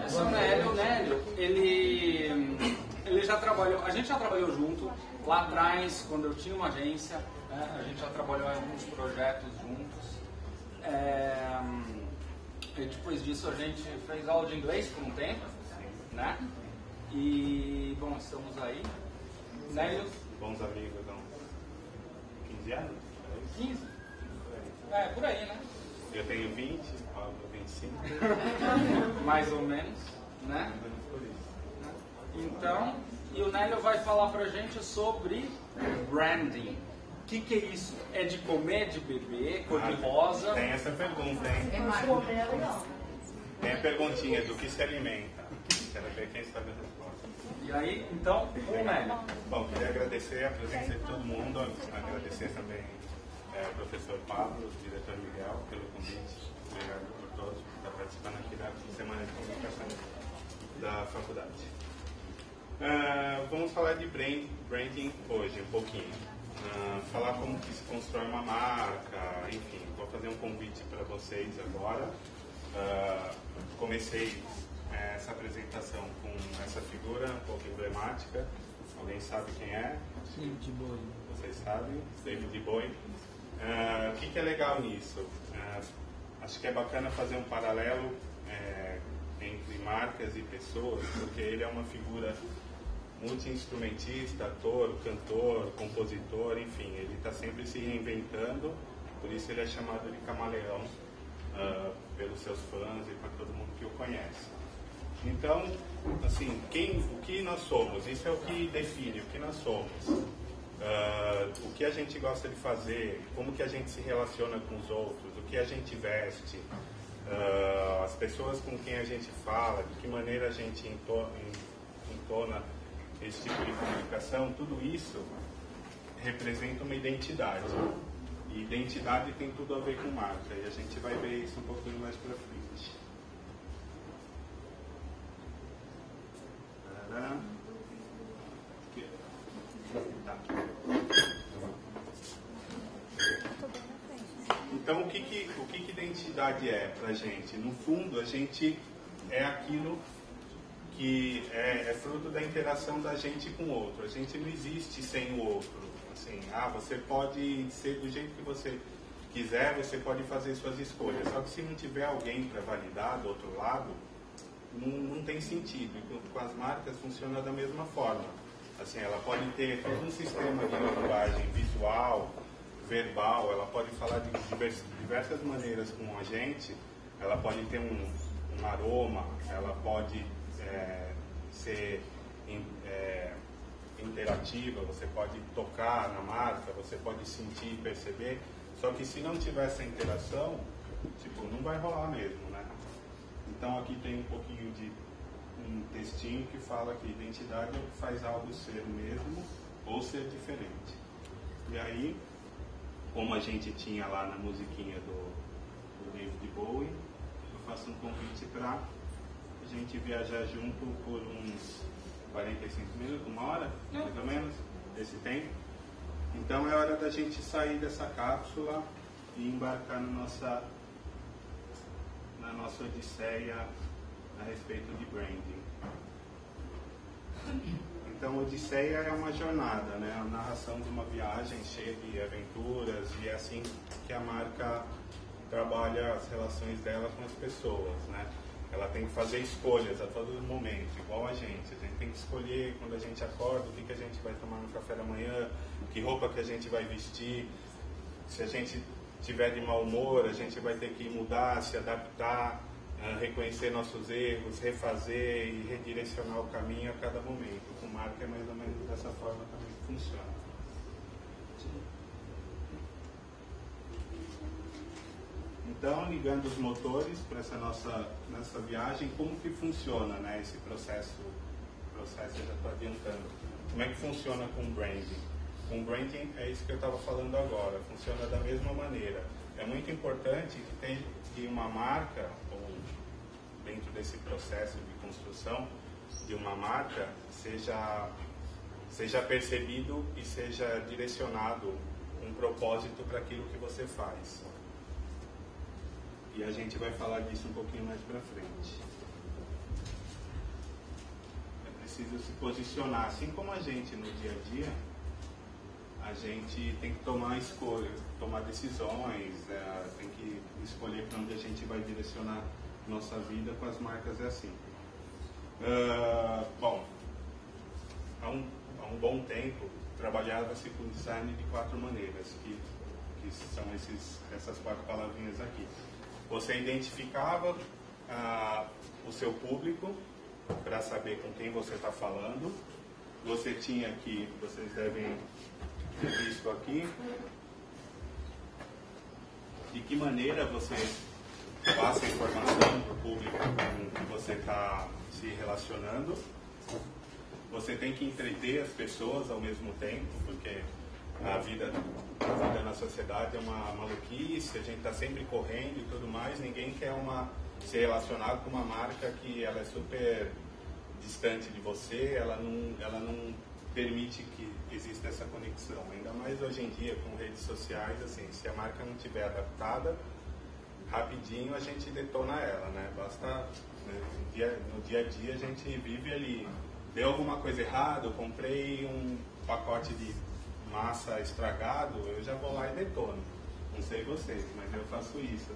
Esse é o Nélio. O Nélio, ele já trabalhou, a gente já trabalhou junto, lá atrás, quando eu tinha uma agência, né, a gente já trabalhou em alguns projetos juntos. E depois disso a gente fez aula de inglês por um tempo, né? E, bom, estamos aí. Nélio? Bons amigos, então. 15 anos? 15? Por aí, né? Eu tenho 20, Pablo 25. Mais ou menos, né? Então, e o Nélio vai falar pra gente sobre branding. O que é isso? É de comer, de beber, cor de rosa? Tem essa pergunta, hein? Tem a perguntinha do que se alimenta. Quero ver quem sabe a resposta. E aí, então, o Nélio. Bom, queria agradecer a presença de todo mundo, agradecer também ao professor Pablo, diretor Miguel, pelo convite. Obrigado por todos por estar participando aqui da Semana de Comunicação da faculdade. Vamos falar de branding hoje, um pouquinho. Falar como que se constrói uma marca, enfim, vou fazer um convite para vocês agora. Comecei essa apresentação com essa figura um pouco emblemática. Alguém sabe quem é? David Bowie. Vocês sabem? David Bowie. O que é legal nisso? Acho que é bacana fazer um paralelo entre marcas e pessoas, porque ele é uma figura multi-instrumentista, ator, cantor, compositor, enfim, ele está sempre se reinventando, por isso ele é chamado de camaleão pelos seus fãs e para todo mundo que o conhece. Então, assim, o que nós somos? Isso é o que define o que nós somos. O que a gente gosta de fazer, como que a gente se relaciona com os outros, o que a gente veste, as pessoas com quem a gente fala, de que maneira a gente entona esse tipo de comunicação, tudo isso representa uma identidade. E identidade tem tudo a ver com marca, e a gente vai ver isso um pouquinho mais para frente. Tá. Então, o que identidade é pra gente? No fundo, a gente é aquilo que é fruto da interação da gente com o outro. A gente não existe sem o outro. Assim, você pode ser do jeito que você quiser, você pode fazer suas escolhas. Só que se não tiver alguém para validar do outro lado, não tem sentido. E com as marcas funciona da mesma forma. Assim, ela pode ter todo um sistema de linguagem visual, verbal, ela pode falar de diversas maneiras com a gente, ela pode ter um aroma, ela pode ser interativa, você pode tocar na marca, você pode sentir e perceber, só que se não tiver essa interação, não vai rolar mesmo, né? Então aqui tem um pouquinho de um textinho que fala que identidade é o que faz algo ser o mesmo ou ser diferente. E aí, como a gente tinha lá na musiquinha do David Bowie, eu faço um convite para a gente viajar junto por uns 45 minutos, uma hora, mais ou menos, desse tempo. Então é hora da gente sair dessa cápsula e embarcar na nossa odisseia a respeito de branding. Então, Odisseia é uma jornada, né? A narração de uma viagem cheia de aventuras, e é assim que a marca trabalha as relações dela com as pessoas, né? Ela tem que fazer escolhas a todo momento, igual a gente. A gente tem que escolher quando a gente acorda, o que a gente vai tomar no café da manhã, que roupa que a gente vai vestir. Se a gente tiver de mau humor, a gente vai ter que mudar, se adaptar, reconhecer nossos erros, refazer e redirecionar o caminho a cada momento. Com marca é mais ou menos dessa forma também que funciona. Então, ligando os motores para essa nossa viagem, como que funciona, né, esse processo eu já estou adiantando. Como é que funciona com branding? Com branding é isso que eu estava falando agora, funciona da mesma maneira. É muito importante que uma marca, ou dentro desse processo de construção de uma marca, seja percebido e seja direcionado um propósito para aquilo que você faz. E a gente vai falar disso um pouquinho mais para frente. precisa se posicionar. Assim como a gente no dia a dia, a gente tem que tomar escolha, tomar decisões, tem que escolher para onde a gente vai direcionar nossa vida. Com as marcas é assim. Bom, há um bom tempo trabalhava-se com design de 4 maneiras, que são essas 4 palavrinhas aqui. Você identificava o seu público para saber com quem você está falando. Você tinha aqui, vocês devem ter visto aqui, de que maneira você passa a informação para o público com que você está se relacionando. Você tem que entreter as pessoas ao mesmo tempo, porque a vida na sociedade é uma maluquice, a gente está sempre correndo e tudo mais, ninguém quer se relacionar com uma marca que ela é super distante de você, ela não permite que exista essa conexão, ainda mais hoje em dia com redes sociais, assim, se a marca não estiver adaptada, rapidinho a gente detona ela, né? Basta, né, no dia a dia a gente vive ali, deu alguma coisa errada, eu comprei um pacote de massa estragado, eu já vou lá e detono. Não sei vocês, mas eu faço isso.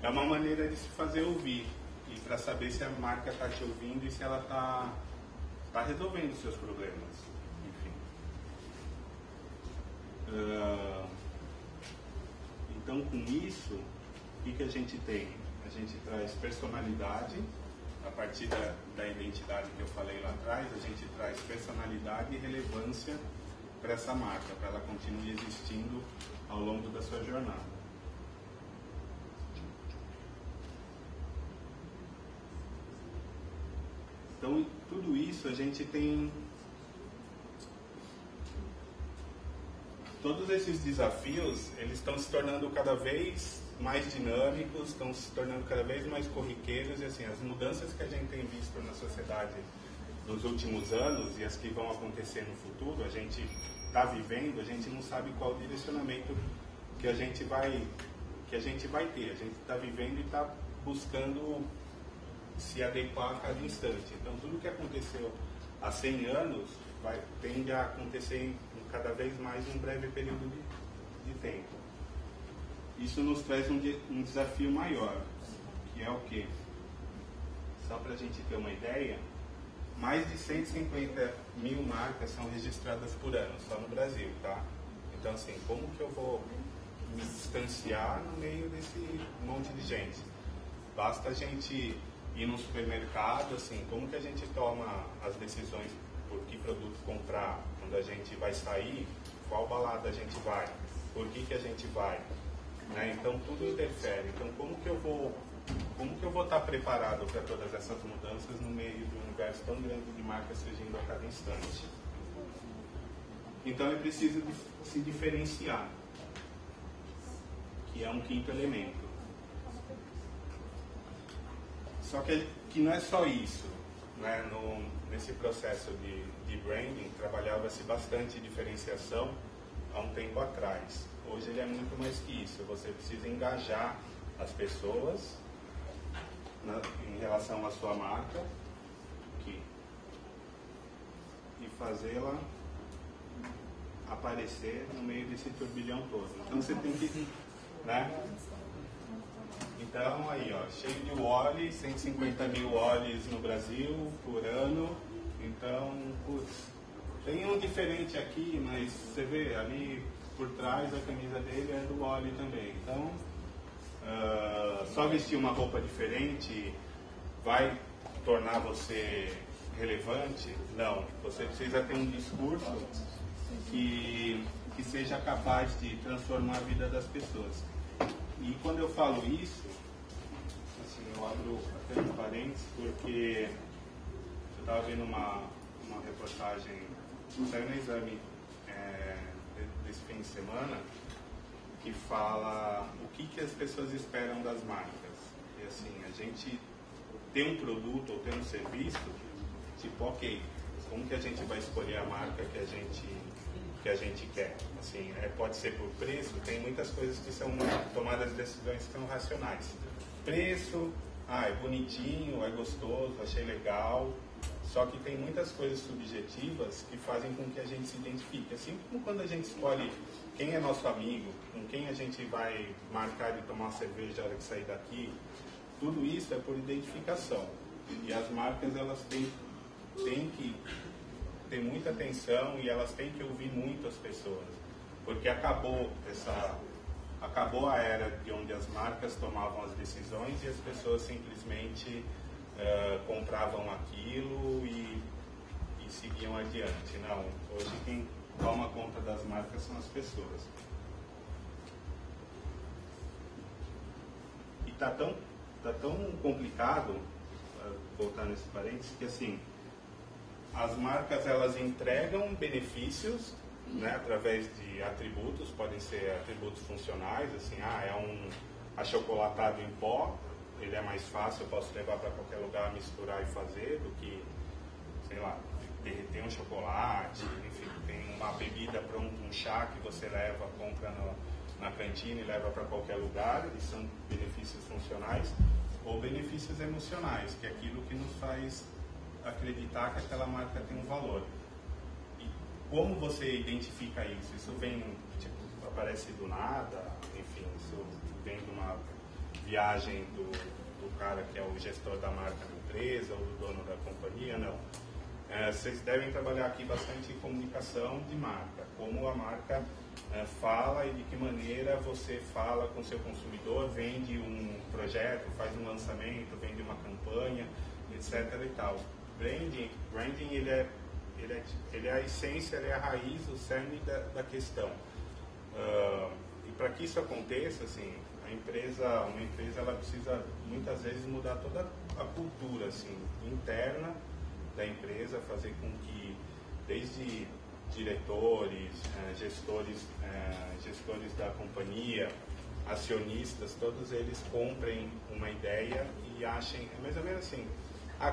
É uma maneira de se fazer ouvir e para saber se a marca está te ouvindo e se ela está resolvendo os seus problemas. Enfim. Então, com isso, o que a gente tem? A gente traz personalidade. A partir da identidade que eu falei lá atrás, a gente traz personalidade e relevância para essa marca, para ela continuar existindo ao longo da sua jornada. Então, tudo isso a gente tem... Todos esses desafios, eles estão se tornando cada vez mais dinâmicos, estão se tornando cada vez mais corriqueiros, e assim, as mudanças que a gente tem visto na sociedade nos últimos anos e as que vão acontecer no futuro, a gente está vivendo, a gente não sabe qual direcionamento que a gente vai ter. A gente está vivendo e está buscando se adequar a cada instante. Então, tudo que aconteceu há 100 anos tende a acontecer em cada vez mais um breve período de tempo. Isso nos traz um desafio maior, que é o quê? Só para a gente ter uma ideia, mais de 150 mil marcas são registradas por ano, só no Brasil, tá? Então, assim, como que eu vou me distanciar no meio desse monte de gente? Basta a gente ir no supermercado, assim, como que a gente toma as decisões por que produto comprar, quando a gente vai sair, qual balada a gente vai, por que a gente vai? Né? Então tudo interfere. Então como que eu vou estar preparado para todas essas mudanças no meio de um universo tão grande de marcas surgindo a cada instante? Então é preciso se diferenciar, que é um quinto elemento. Só que não é só isso, né? Nesse processo de branding trabalhava-se bastante diferenciação há um tempo atrás. Hoje ele é muito mais que isso. Você precisa engajar as pessoas em relação à sua marca aqui, e fazê-la aparecer no meio desse turbilhão todo. Então você tem que, né? Então aí, ó, cheio de Wally, 150 mil Wallys no Brasil por ano. Então, putz, tem um diferente aqui, mas você vê ali por trás a camisa dele é do Wally também. Então, só vestir uma roupa diferente vai tornar você relevante? Não. Você precisa ter um discurso que seja capaz de transformar a vida das pessoas. E quando eu falo isso, assim, eu abro até um parênteses, porque eu estava vendo uma reportagem, saiu no Exame desse fim de semana, que fala o que as pessoas esperam das marcas. E assim, a gente tem um produto ou tem um serviço, tipo, ok, como que a gente vai escolher a marca que a gente quer? Assim, pode ser por preço, tem muitas coisas que são tomadas decisões que são racionais. Preço, é bonitinho, é gostoso, achei legal, Só que tem muitas coisas subjetivas que fazem com que a gente se identifique. Assim como quando a gente escolhe quem é nosso amigo, com quem a gente vai marcar de tomar uma cerveja na hora que sair daqui, tudo isso é por identificação. E as marcas, elas têm que ter muita atenção e elas têm que ouvir muito as pessoas. Porque acabou a era de onde as marcas tomavam as decisões e as pessoas simplesmente compravam aquilo e seguiam adiante. Não, hoje quem toma conta das marcas são as pessoas. E tá tão complicado, voltar nesse parênteses, que assim, as marcas elas entregam benefícios, né, através de atributos, podem ser atributos funcionais, assim, é um achocolatado em pó, ele é mais fácil, eu posso levar para qualquer lugar, misturar e fazer, do que, sei lá, derreter um chocolate, enfim, tem uma bebida pronta, um chá que você leva, compra na cantina e leva para qualquer lugar, e são benefícios funcionais, ou benefícios emocionais, que é aquilo que nos faz acreditar que aquela marca tem um valor. Como você identifica isso? Isso vem, aparece do nada, enfim, isso vem de uma viagem do cara que é o gestor da marca na empresa, ou do dono da companhia? Não. Vocês devem trabalhar aqui bastante em comunicação de marca, como a marca fala e de que maneira você fala com o seu consumidor, vende um projeto, faz um lançamento, vende uma campanha, etc. e tal. Branding ele é a essência, ele é a raiz, o cerne da questão. E para que isso aconteça, assim, uma empresa ela precisa muitas vezes mudar toda a cultura, assim, interna da empresa, fazer com que desde diretores, gestores da companhia, acionistas, todos eles comprem uma ideia e achem, é mais ou menos assim,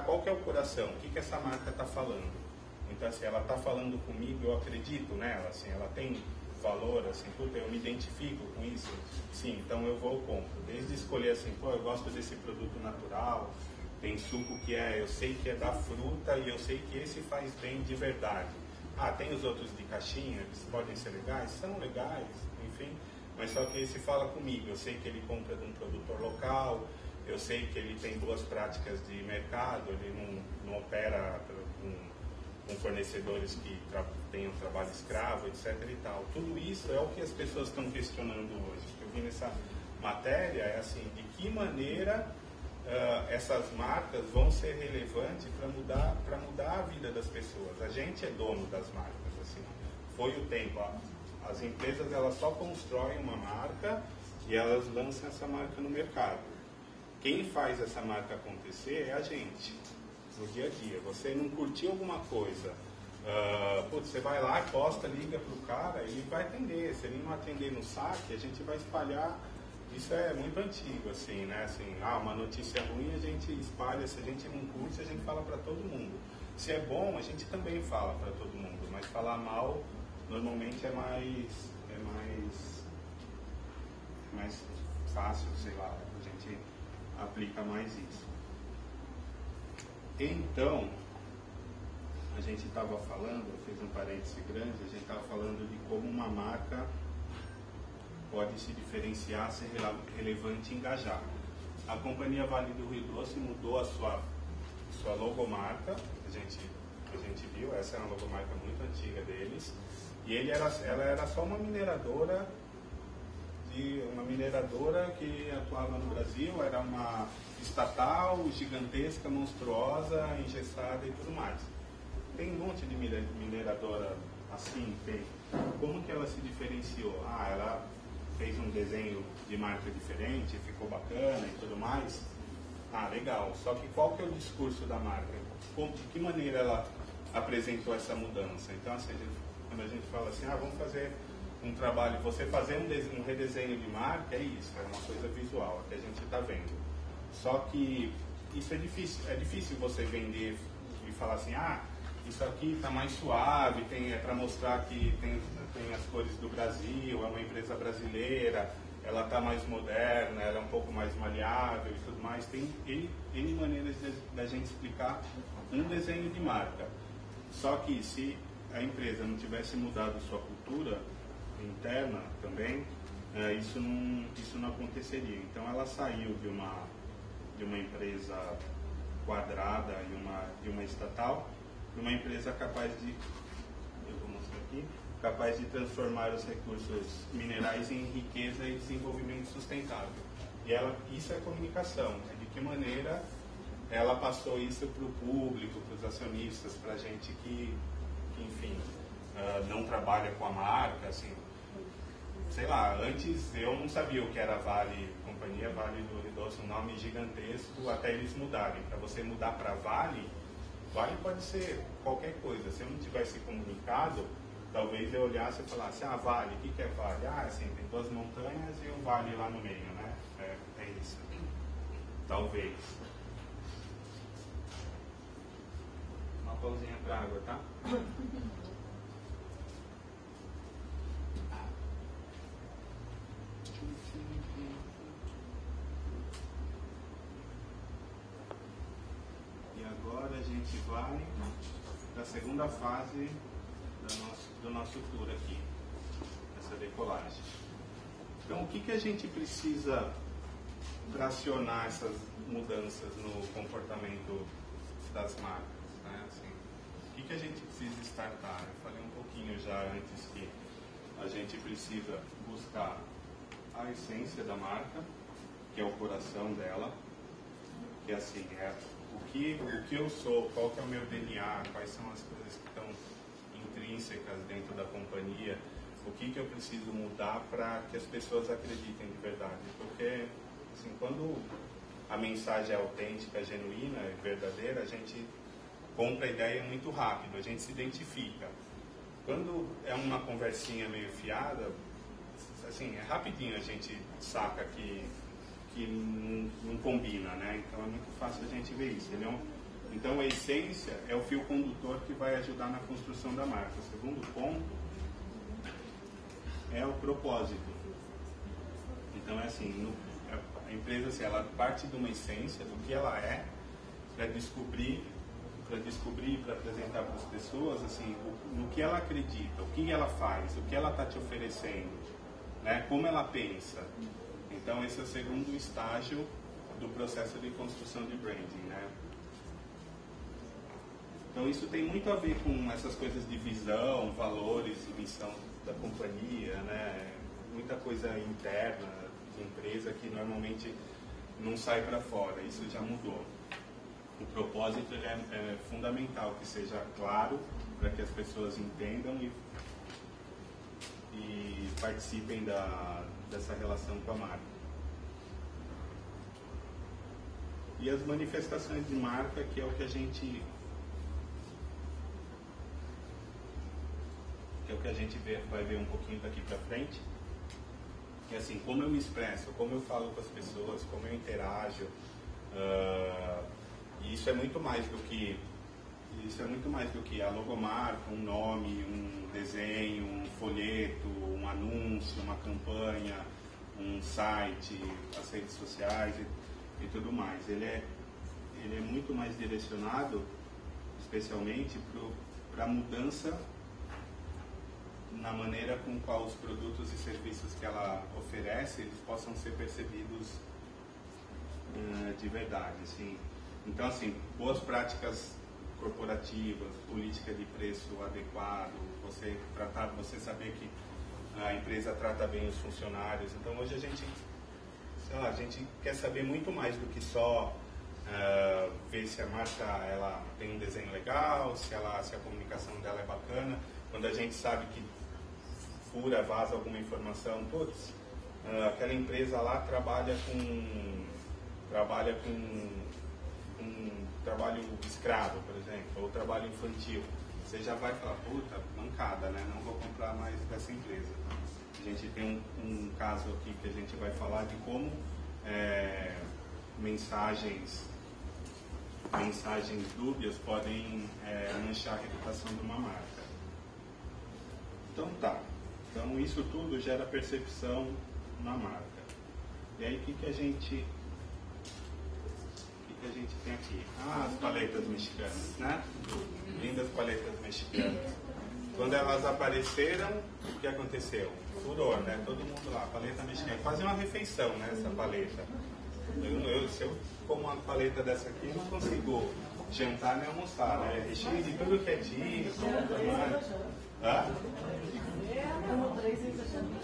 qual que é o coração? O que essa marca está falando? Então, assim, ela está falando comigo, eu acredito nela, assim, ela tem valor, assim, puta, eu me identifico com isso, sim, então eu compro. Desde escolher assim, eu gosto desse produto natural, tem suco que eu sei que é da fruta e eu sei que esse faz bem de verdade. Tem os outros de caixinha, eles podem ser legais, são legais, enfim, mas só que esse fala comigo, eu sei que ele compra de um produtor local, eu sei que ele tem boas práticas de mercado, ele não opera com fornecedores que tenham trabalho escravo, etc. e tal. Tudo isso é o que as pessoas estão questionando hoje. O que eu vi nessa matéria é assim, de que maneira essas marcas vão ser relevantes para mudar a vida das pessoas. A gente é dono das marcas, assim, foi o tempo. As empresas elas só constroem uma marca e elas lançam essa marca no mercado. Quem faz essa marca acontecer é a gente, no dia a dia. Você não curtiu alguma coisa, você vai lá, posta, liga para o cara, ele vai atender. Se ele não atender no saque, a gente vai espalhar. Isso é muito antigo, assim, né? Assim, uma notícia ruim a gente espalha, se a gente não curte, a gente fala para todo mundo. Se é bom, a gente também fala para todo mundo, mas falar mal normalmente é mais fácil, sei lá, a gente aplica mais isso. Então, a gente estava falando, eu fiz um parêntese grande, a gente estava falando de como uma marca pode se diferenciar, ser relevante e engajar. A Companhia Vale do Rio Doce mudou a sua logomarca, a gente viu, essa é uma logomarca muito antiga deles, e ela era só uma mineradora que atuava no Brasil, era uma estatal, gigantesca, monstruosa, engessada e tudo mais. Tem um monte de mineradora assim, tem. Como que ela se diferenciou? Ela fez um desenho de marca diferente, ficou bacana e tudo mais. Legal. Só que qual que é o discurso da marca? De que maneira ela apresentou essa mudança? Então, assim, quando a gente fala assim, vamos fazer um trabalho, você fazer um redesenho de marca, é isso, é uma coisa visual, é que a gente está vendo. Só que isso é difícil você vender e falar assim, isso aqui está mais suave, é para mostrar que tem as cores do Brasil, é uma empresa brasileira, ela está mais moderna, ela é um pouco mais maleável e tudo mais. Tem N maneiras da gente explicar um desenho de marca. Só que se a empresa não tivesse mudado sua cultura interna também, isso não aconteceria. Então ela saiu de uma empresa quadrada e uma estatal, para uma empresa capaz de, eu vou mostrar aqui, capaz de transformar os recursos minerais em riqueza e desenvolvimento sustentável. E isso é comunicação, né? De que maneira ela passou isso para o público, para os acionistas, para a gente que enfim, não trabalha com a marca, assim, sei lá, antes eu não sabia o que era Vale, companhia Vale do Rio Doce, um nome gigantesco, até eles mudarem. Para você mudar para Vale, Vale pode ser qualquer coisa. Se eu não tivesse comunicado, talvez eu olhasse e falasse, Vale, o que é Vale? Assim, tem 2 montanhas e um vale lá no meio, né? É isso. Talvez. Uma pausinha para água, tá? E agora a gente vai para a segunda fase do nosso tour aqui, essa decolagem. Então, o que a gente precisa para acionar essas mudanças no comportamento das marcas? Né? Assim, o que a gente precisa startar? Eu falei um pouquinho já antes que a gente precisa buscar a essência da marca, que é o coração dela, que assim, o que eu sou, qual que é o meu DNA, quais são as coisas que estão intrínsecas dentro da companhia, o que eu preciso mudar para que as pessoas acreditem de verdade. Porque, assim, quando a mensagem é autêntica, genuína e verdadeira, a gente compra a ideia muito rápido, a gente se identifica. Quando é uma conversinha meio fiada, assim, é rapidinho a gente saca que não combina, né? Então é muito fácil a gente ver isso. Então a essência é o fio condutor que vai ajudar na construção da marca. O segundo ponto é o propósito. Então é assim, a empresa, assim, ela parte de uma essência do que ela é para descobrir, para apresentar para as pessoas, assim, no que ela acredita, o que ela faz, o que ela está te oferecendo, né? Como ela pensa. Então esse é o segundo estágio do processo de construção de branding, né? Então isso tem muito a ver com essas coisas de visão, valores e missão da companhia, né? Muita coisa interna de empresa que normalmente não sai para fora, isso já mudou. O propósito é fundamental que seja claro para que as pessoas entendam e participem dessa relação com a marca. E as manifestações de marca, que é o que a gente vai ver um pouquinho daqui para frente, que é assim, como eu me expresso, como eu falo com as pessoas, como eu interajo, e isso é muito mais do que a logomarca, um nome, um desenho, um folheto, um anúncio, uma campanha, um site, as redes sociais e tudo mais. Ele é muito mais direcionado, especialmente para a mudança na maneira com qual os produtos e serviços que ela oferece, eles possam ser percebidos de verdade, assim. Então, assim, boas práticas corporativas, política de preço adequado, você saber que a empresa trata bem os funcionários. Então, hoje a gente quer saber muito mais do que só ver se a marca ela tem um desenho legal, se a comunicação dela é bacana. Quando a gente sabe que vaza alguma informação, aquela empresa lá trabalha com trabalho escravo, por exemplo, ou trabalho infantil. Você já vai falar, mancada, né? Não vou comprar mais dessa empresa. A gente tem um caso aqui que a gente vai falar de como mensagens dúbias podem manchar a reputação de uma marca. Então isso tudo gera percepção na marca. E aí o que a gente tem aqui? Ah, as paletas mexicanas, né? Lindas paletas mexicanas. Quando elas apareceram, o que aconteceu? Furor, né? Todo mundo lá, paleta mexicana. Quase uma refeição, né? Essa paleta. Se eu como uma paleta dessa aqui, eu não consigo jantar nem almoçar, né? É cheio de tudo que é tipo, tudo mais. Hã?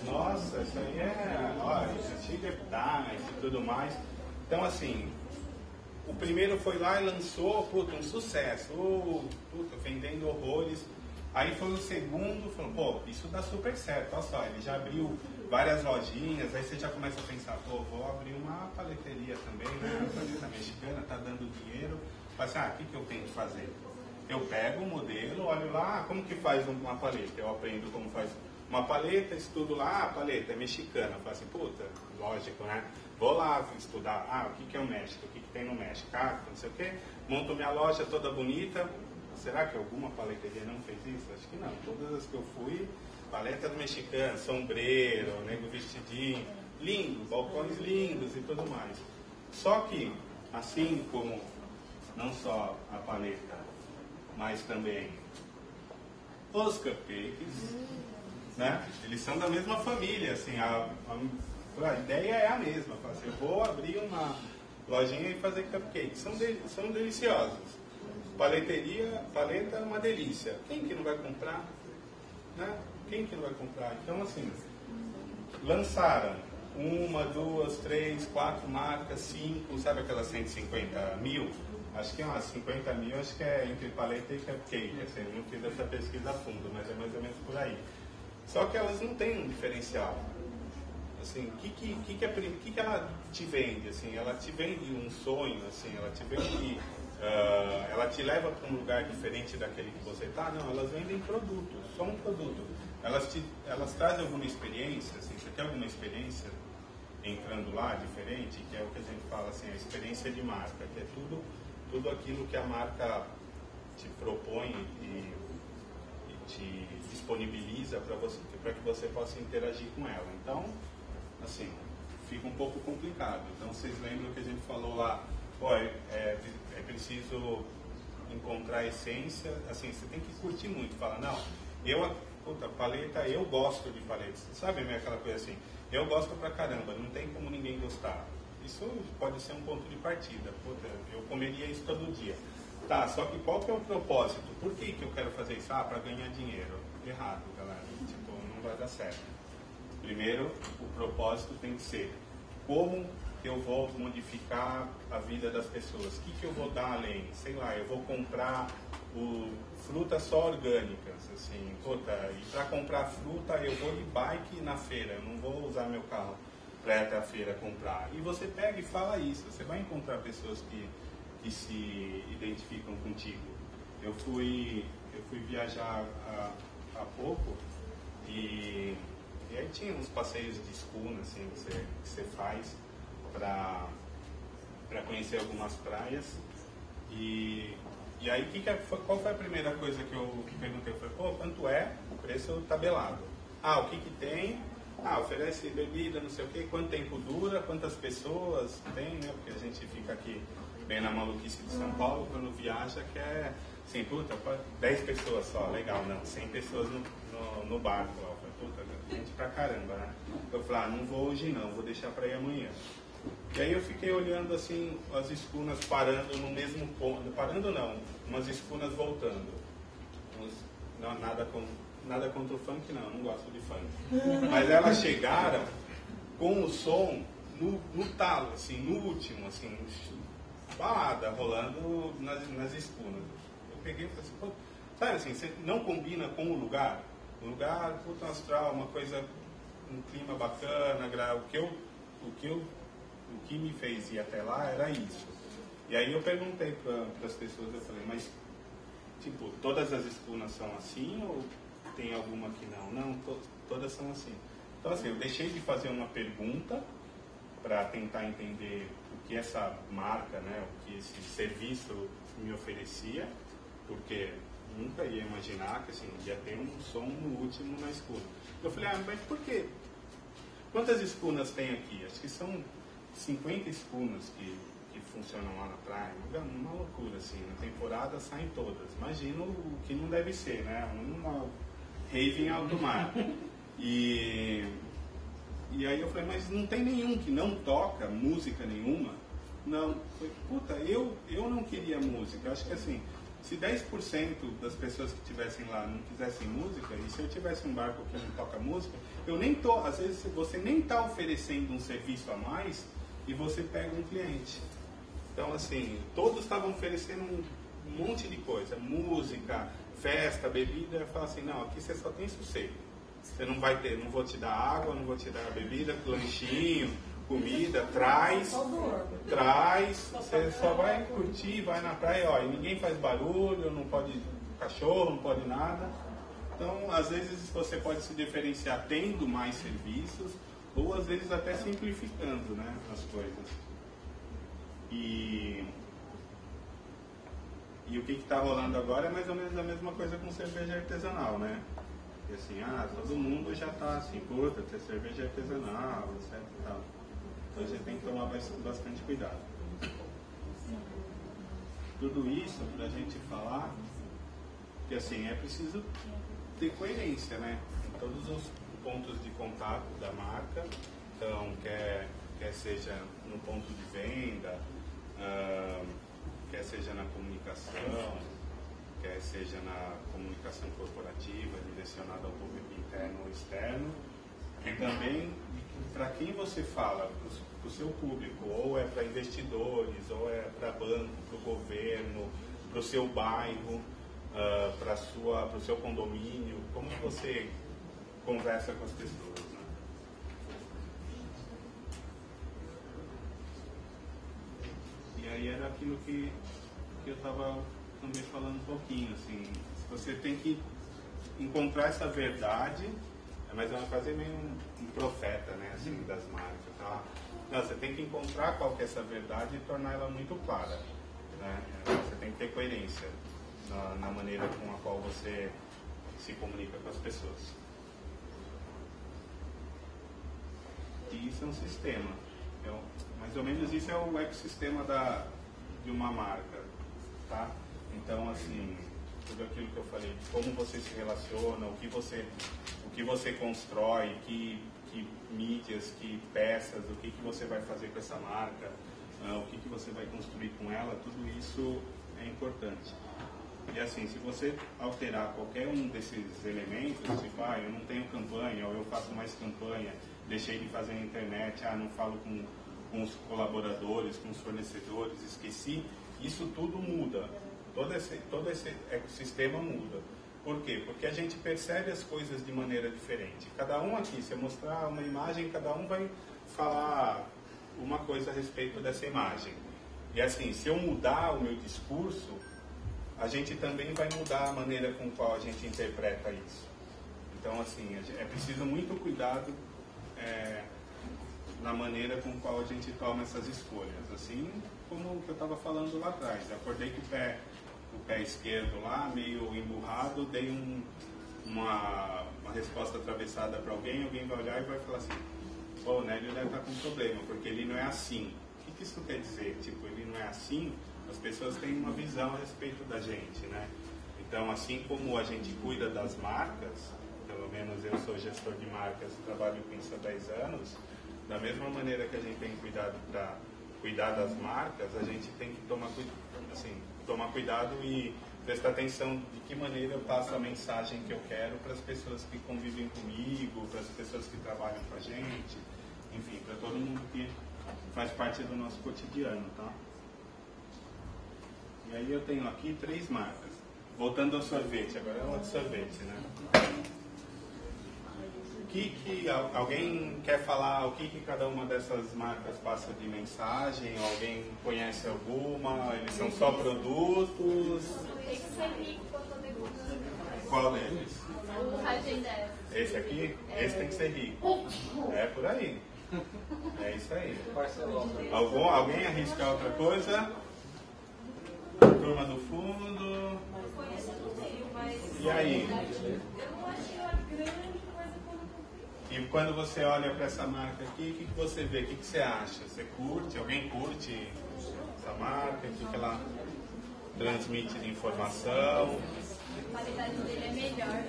Nossa, isso aí é cheio de epitais e tudo mais. Então, assim, o primeiro foi lá e lançou, puta, um sucesso, puta, vendendo horrores. Aí foi o segundo, falou, pô, isso dá super certo, olha só, ele já abriu várias lojinhas, aí você já começa a pensar, pô, vou abrir uma paleteria também, né, a paleta mexicana, tá dando dinheiro. Fala assim, o que eu tenho que fazer? Eu pego o modelo, olho lá, como que faz uma paleta? Eu aprendo como faz uma paleta, estudo lá, a paleta é mexicana. Falo assim, puta, lógico, né? Vou lá estudar, o que é o México, o que tem no México, não sei o quê. Monto minha loja toda bonita. Será que alguma paleteria não fez isso? Acho que não. Todas as que eu fui, paletas mexicanas, sombreiro, nego vestidinho, lindo, balcões lindos e tudo mais. Só que, assim como não só a paleta, mas também os cupcakes, né? Eles são da mesma família, assim, a ideia é a mesma. Assim, eu vou abrir uma lojinha e fazer cupcakes. São deliciosos. Paleta é uma delícia. Quem que não vai comprar? Né? Quem que não vai comprar? Então, assim, lançaram 1, 2, 3, 4 marcas, 5, sabe aquelas 150 mil? Acho que umas 50 mil, acho que é entre paleta e cupcake. Assim, eu não fiz essa pesquisa a fundo, mas é mais ou menos por aí. Só que elas não têm um diferencial. Assim, o que ela te vende? Assim, ela te vende um sonho, assim, ela te vende, ela te leva para um lugar diferente daquele que você está? Não, elas vendem produto, só um produto. Elas trazem alguma experiência, assim, você tem alguma experiência entrando lá diferente, que é o que a gente fala assim, a experiência de marca, que é tudo aquilo que a marca te propõe e te disponibiliza para que você possa interagir com ela. Então, assim, fica um pouco complicado. Então, vocês lembram que a gente falou lá, é preciso encontrar a essência, assim, você tem que curtir muito, falar, não, paleta, eu gosto de paletas, sabe aquela coisa assim, eu gosto pra caramba, não tem como ninguém gostar. Isso pode ser um ponto de partida, puta, eu comeria isso todo dia. Tá, só que qual que é o propósito? Por que eu quero fazer isso? Para ganhar dinheiro. Errado, galera. Tipo, não vai dar certo. Primeiro, o propósito tem que ser como eu vou modificar a vida das pessoas. O que eu vou dar além? Sei lá, eu vou comprar frutas só orgânicas. Assim, puta, e para comprar fruta eu vou de bike na feira. Eu não vou usar meu carro para ir até a feira comprar. E você pega e fala isso. Você vai encontrar pessoas que se identificam contigo. Eu fui viajar há pouco e aí tinha uns passeios de escuna assim, que você faz para conhecer algumas praias e aí qual foi a primeira coisa que eu perguntei? Eu falei, quanto é o preço tabelado? O que tem? Oferece bebida, não sei o quê, quanto tempo dura, quantas pessoas tem, né? Porque a gente fica aqui bem na maluquice de São Paulo, quando viaja, que é assim, 10 pessoas só, legal, não, 100 pessoas no barco, ó, puta, gente pra caramba, né? Eu falei, não vou hoje não, vou deixar pra ir amanhã. E aí eu fiquei olhando assim, as escunas parando no mesmo ponto, parando não, umas escunas voltando. Não, nada contra o funk não gosto de funk. Mas elas chegaram com o som no talo, assim, no último, assim, balada rolando nas escunas. Eu peguei e falei assim, sabe assim, você não combina com o lugar? O lugar, puta astral, uma coisa, um clima bacana, o que me fez ir até lá era isso. E aí eu perguntei para as pessoas, eu falei, mas, tipo, todas as escunas são assim ou tem alguma que não? Não, todas são assim. Então, assim, eu deixei de fazer uma pergunta para tentar entender o que essa marca, né, o que esse serviço me oferecia, porque nunca ia imaginar que assim, ia ter um som no último na escuna. Eu falei, mas por quê? Quantas escunas tem aqui? Acho que são 50 espumas que funcionam lá na praia. Uma loucura, assim. Na temporada saem todas. Imagina o que não deve ser, né? Uma rave em alto mar. E aí eu falei, mas não tem nenhum que não toca música nenhuma? Não. Eu falei, puta, eu não queria música. Acho que assim, se 10% das pessoas que estivessem lá não quisessem música, e se eu tivesse um barco que não toca música, eu nem tô, às vezes você nem está oferecendo um serviço a mais e você pega um cliente. Então assim, todos estavam oferecendo um monte de coisa, música, festa, bebida, eu falo assim, não, aqui você só tem sossego. Você não vai ter, não vou te dar água, não vou te dar bebida, lanchinho, comida, traz, você só vai curtir, vai na praia, ó, e ninguém faz barulho, não pode cachorro, não pode nada. Então, às vezes você pode se diferenciar tendo mais serviços, ou às vezes até simplificando, né, as coisas. E o que está rolando agora é mais ou menos a mesma coisa com cerveja artesanal, né? E assim, todo mundo já está assim, puta, ter cerveja artesanal, etc e tal. Então a gente tem que tomar bastante cuidado. Tudo isso para a gente falar que assim, é preciso ter coerência, né? Em todos os pontos de contato da marca. Então, quer seja no ponto de venda, quer seja na comunicação, quer seja na comunicação corporativa, direcionada ao público interno ou externo, e também para quem você fala, para o seu público, ou é para investidores, ou é para banco, para o governo, para o seu bairro, para o seu condomínio, como você conversa com as pessoas, né? E aí era aquilo que eu estava também falando um pouquinho, assim, você tem que encontrar essa verdade, mas é uma coisa meio um profeta, né, assim, das marcas, tá? Não, você tem que encontrar qual que é essa verdade e tornar ela muito clara, né? Você tem que ter coerência na maneira com a qual você se comunica com as pessoas. E isso é um sistema. Mais ou menos isso é o ecossistema de uma marca, tá? Então, assim, tudo aquilo que eu falei, de como você se relaciona, o que você constrói, que mídias, que peças, o que você vai fazer com essa marca, o que você vai construir com ela, tudo isso é importante. E assim, se você alterar qualquer um desses elementos, tipo, eu não tenho campanha, ou eu faço mais campanha, deixei de fazer na internet, não falo com os colaboradores, com os fornecedores, esqueci, isso tudo muda. Todo esse ecossistema muda. Por quê? Porque a gente percebe as coisas de maneira diferente. Cada um aqui, se eu mostrar uma imagem, cada um vai falar uma coisa a respeito dessa imagem. E assim, se eu mudar o meu discurso, a gente também vai mudar a maneira com qual a gente interpreta isso. Então, assim, é preciso muito cuidado na maneira com qual a gente toma essas escolhas. Assim como o que eu estava falando lá atrás. Eu acordei com o pé esquerdo lá, meio emburrado, dei uma resposta atravessada para alguém vai olhar e vai falar assim, pô, o Nélio deve estar com um problema, porque ele não é assim. O que isso quer dizer? Tipo, ele não é assim, as pessoas têm uma visão a respeito da gente, né? Então, assim como a gente cuida das marcas, pelo menos eu sou gestor de marcas, trabalho com isso há 10 anos, da mesma maneira que a gente tem cuidado para cuidar das marcas, a gente tem que tomar cuidado e prestar atenção de que maneira eu passo a mensagem que eu quero para as pessoas que convivem comigo, para as pessoas que trabalham com a gente, enfim, para todo mundo que faz parte do nosso cotidiano, tá? E aí eu tenho aqui 3 marcas. Voltando ao sorvete, agora é outro sorvete, né? Alguém quer falar o que cada uma dessas marcas passa de mensagem? Alguém conhece alguma? Eles são só produtos? Tem que ser rico para poder comprar. Qual deles? O Ragem. Esse aqui? Esse tem que ser rico. É por aí. É isso aí. Alguém arrisca outra coisa? Turma do fundo. Conheço no Rio, mas E aí? eu não achei uma grande coisa como E quando você olha para essa marca aqui, o que você vê? O que você acha? Você curte? Alguém curte essa marca? O que ela transmite de informação? A qualidade dele é melhor.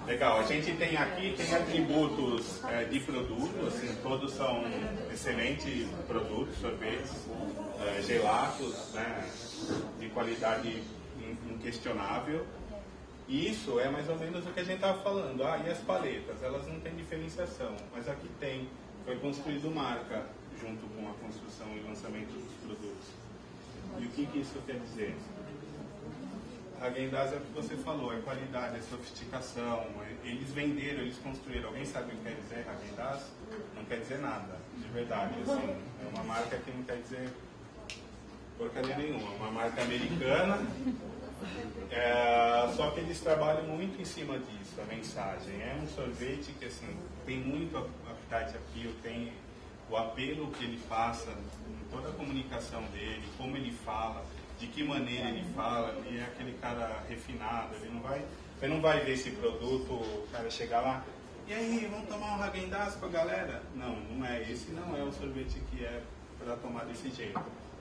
Legal, a gente tem aqui, tem atributos de produto, assim, todos são excelentes produtos, sorvetes, gelatos, né, de qualidade inquestionável. E isso é mais ou menos o que a gente estava falando. E as paletas? Elas não têm diferenciação, mas aqui tem. Foi construído marca junto com a construção e lançamento dos produtos. E o que isso quer dizer? Häagen-Dazs é o que você falou, é qualidade, é sofisticação. Eles venderam, eles construíram. Alguém sabe o que quer dizer Häagen-Dazs? Não quer dizer nada, de verdade. Assim, é uma marca que não quer dizer porcaria nenhuma. É uma marca americana, só que eles trabalham muito em cima disso, a mensagem. É um sorvete que assim, tem muito appetite appeal, tem o apelo que ele passa em toda a comunicação dele, como ele fala, de que maneira ele fala. Ele é aquele cara refinado, ele não vai ver esse produto, o cara chegar lá, e aí, vamos tomar um Häagen-Dazs com a galera? Não, não é. Esse não é o sorvete que é para tomar desse jeito.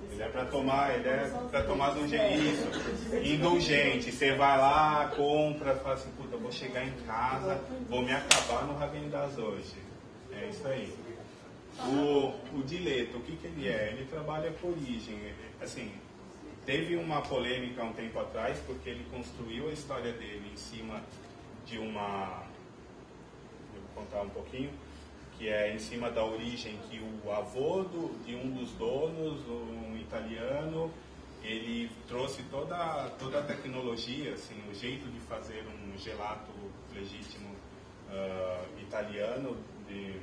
Ele é para tomar de um jeito indulgente. Você vai lá, compra, fala assim, puta, vou chegar em casa, vou me acabar no Häagen-Dazs hoje. É isso aí. O Dileto, o que ele é? Ele trabalha com origem. Assim, teve uma polêmica há um tempo atrás, porque ele construiu a história dele em cima de uma... Vou contar um pouquinho. Que é em cima da origem que o avô de um dos donos, um italiano, ele trouxe toda a tecnologia, assim, o jeito de fazer um gelato legítimo italiano, se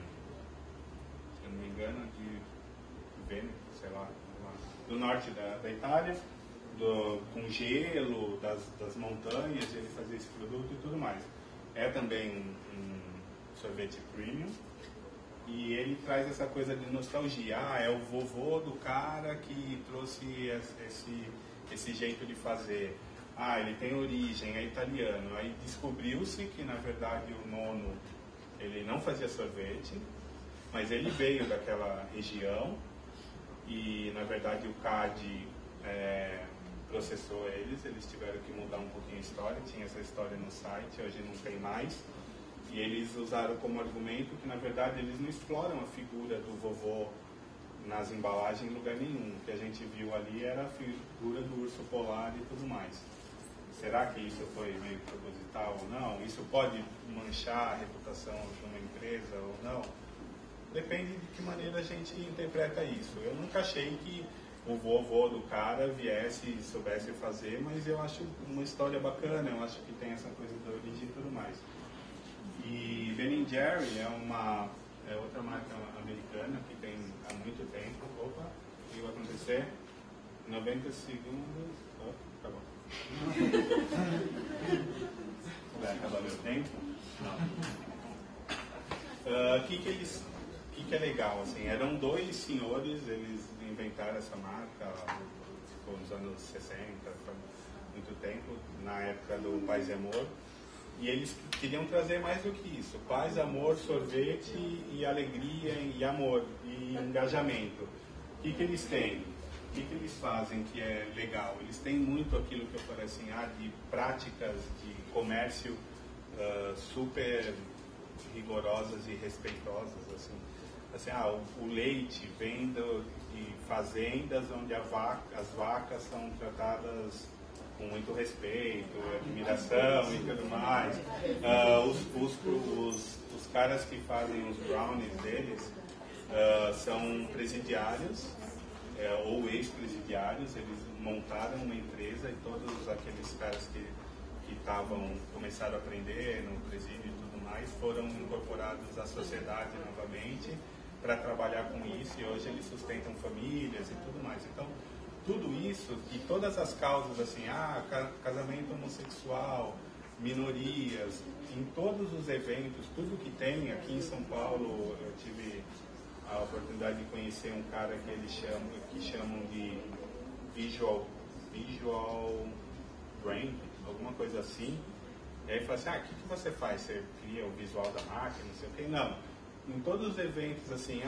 eu não me engano, de Vêneto, sei lá, do norte da Itália, com gelo, das montanhas, ele fazia esse produto e tudo mais. É também um sorvete premium. E ele traz essa coisa de nostalgia. É o vovô do cara que trouxe esse jeito de fazer. Ele tem origem, é italiano. Aí descobriu-se que, na verdade, o nono, ele não fazia sorvete, mas ele veio daquela região e, na verdade, o CAD processou eles tiveram que mudar um pouquinho a história. Tinha essa história no site, hoje não tem mais. E eles usaram como argumento que, na verdade, eles não exploram a figura do vovô nas embalagens em lugar nenhum. O que a gente viu ali era a figura do urso polar e tudo mais. Será que isso foi meio proposital ou não? Isso pode manchar a reputação de uma empresa ou não? Depende de que maneira a gente interpreta isso. Eu nunca achei que o vovô do cara viesse e soubesse fazer, mas eu acho uma história bacana, eu acho que tem essa coisa da origem e tudo mais. E Ben & Jerry é outra marca americana que tem há muito tempo. Opa, o que vai acontecer? 90 segundos. Acabou. Vai acabar meu tempo? Não. O que é legal? Assim, eram dois senhores, eles inventaram essa marca nos anos 60, foi muito tempo, na época do Paz e Amor. E eles queriam trazer mais do que isso. Paz, amor, sorvete e alegria e amor e engajamento. O que eles têm? O que eles fazem que é legal? Eles têm muito aquilo que eu falei assim, de práticas de comércio super rigorosas e respeitosas. Assim, o leite vem de fazendas onde as vacas são tratadas com muito respeito, admiração e tudo mais. Os caras que fazem os brownies deles são presidiários ou ex-presidiários. Eles montaram uma empresa e todos aqueles caras que começaram a aprender no presídio e tudo mais foram incorporados à sociedade novamente para trabalhar com isso, e hoje eles sustentam famílias e tudo mais. Então, tudo isso, e todas as causas, assim, casamento homossexual, minorias, em todos os eventos, tudo que tem aqui em São Paulo, eu tive a oportunidade de conhecer um cara que chamam de visual brand, alguma coisa assim, E aí fala assim, o que você faz? Você cria o visual da marca, não sei o quê? Não. Em todos os eventos, assim,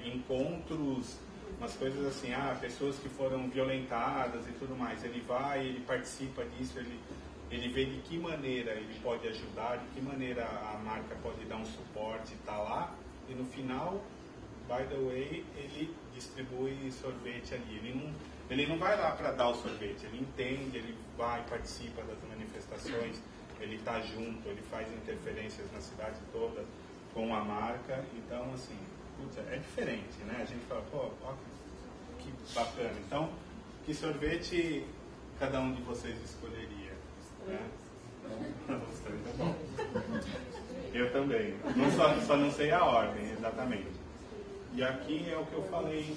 encontros, umas coisas assim, pessoas que foram violentadas e tudo mais, ele vai, ele participa disso, ele vê de que maneira ele pode ajudar, de que maneira a marca pode dar um suporte, tá lá, e no final, by the way, ele distribui sorvete ali. Ele não vai lá para dar o sorvete, ele entende, ele vai, participa das manifestações, ele está junto, ele faz interferências na cidade toda com a marca. Então, assim, putz, é diferente, né? A gente fala, pô, ó, que bacana. Então, que sorvete cada um de vocês escolheria? Né? Os três é bom. Eu também. Só não sei a ordem, exatamente. E aqui é o que eu falei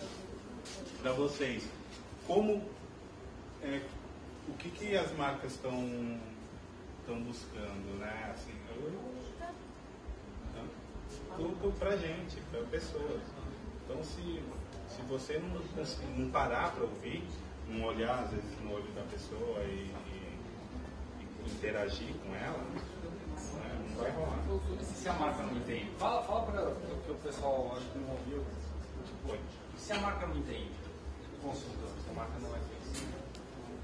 para vocês. O que as marcas estão buscando, né? Assim, tudo pra gente, para pessoas. Então, se você não parar para ouvir, não olhar às vezes no olho da pessoa e interagir com ela, né, não vai rolar. Se a marca não entende, fala para o que o pessoal acho que não ouviu. Tipo, se a marca não entende, o consumidor, se a marca não é flexível.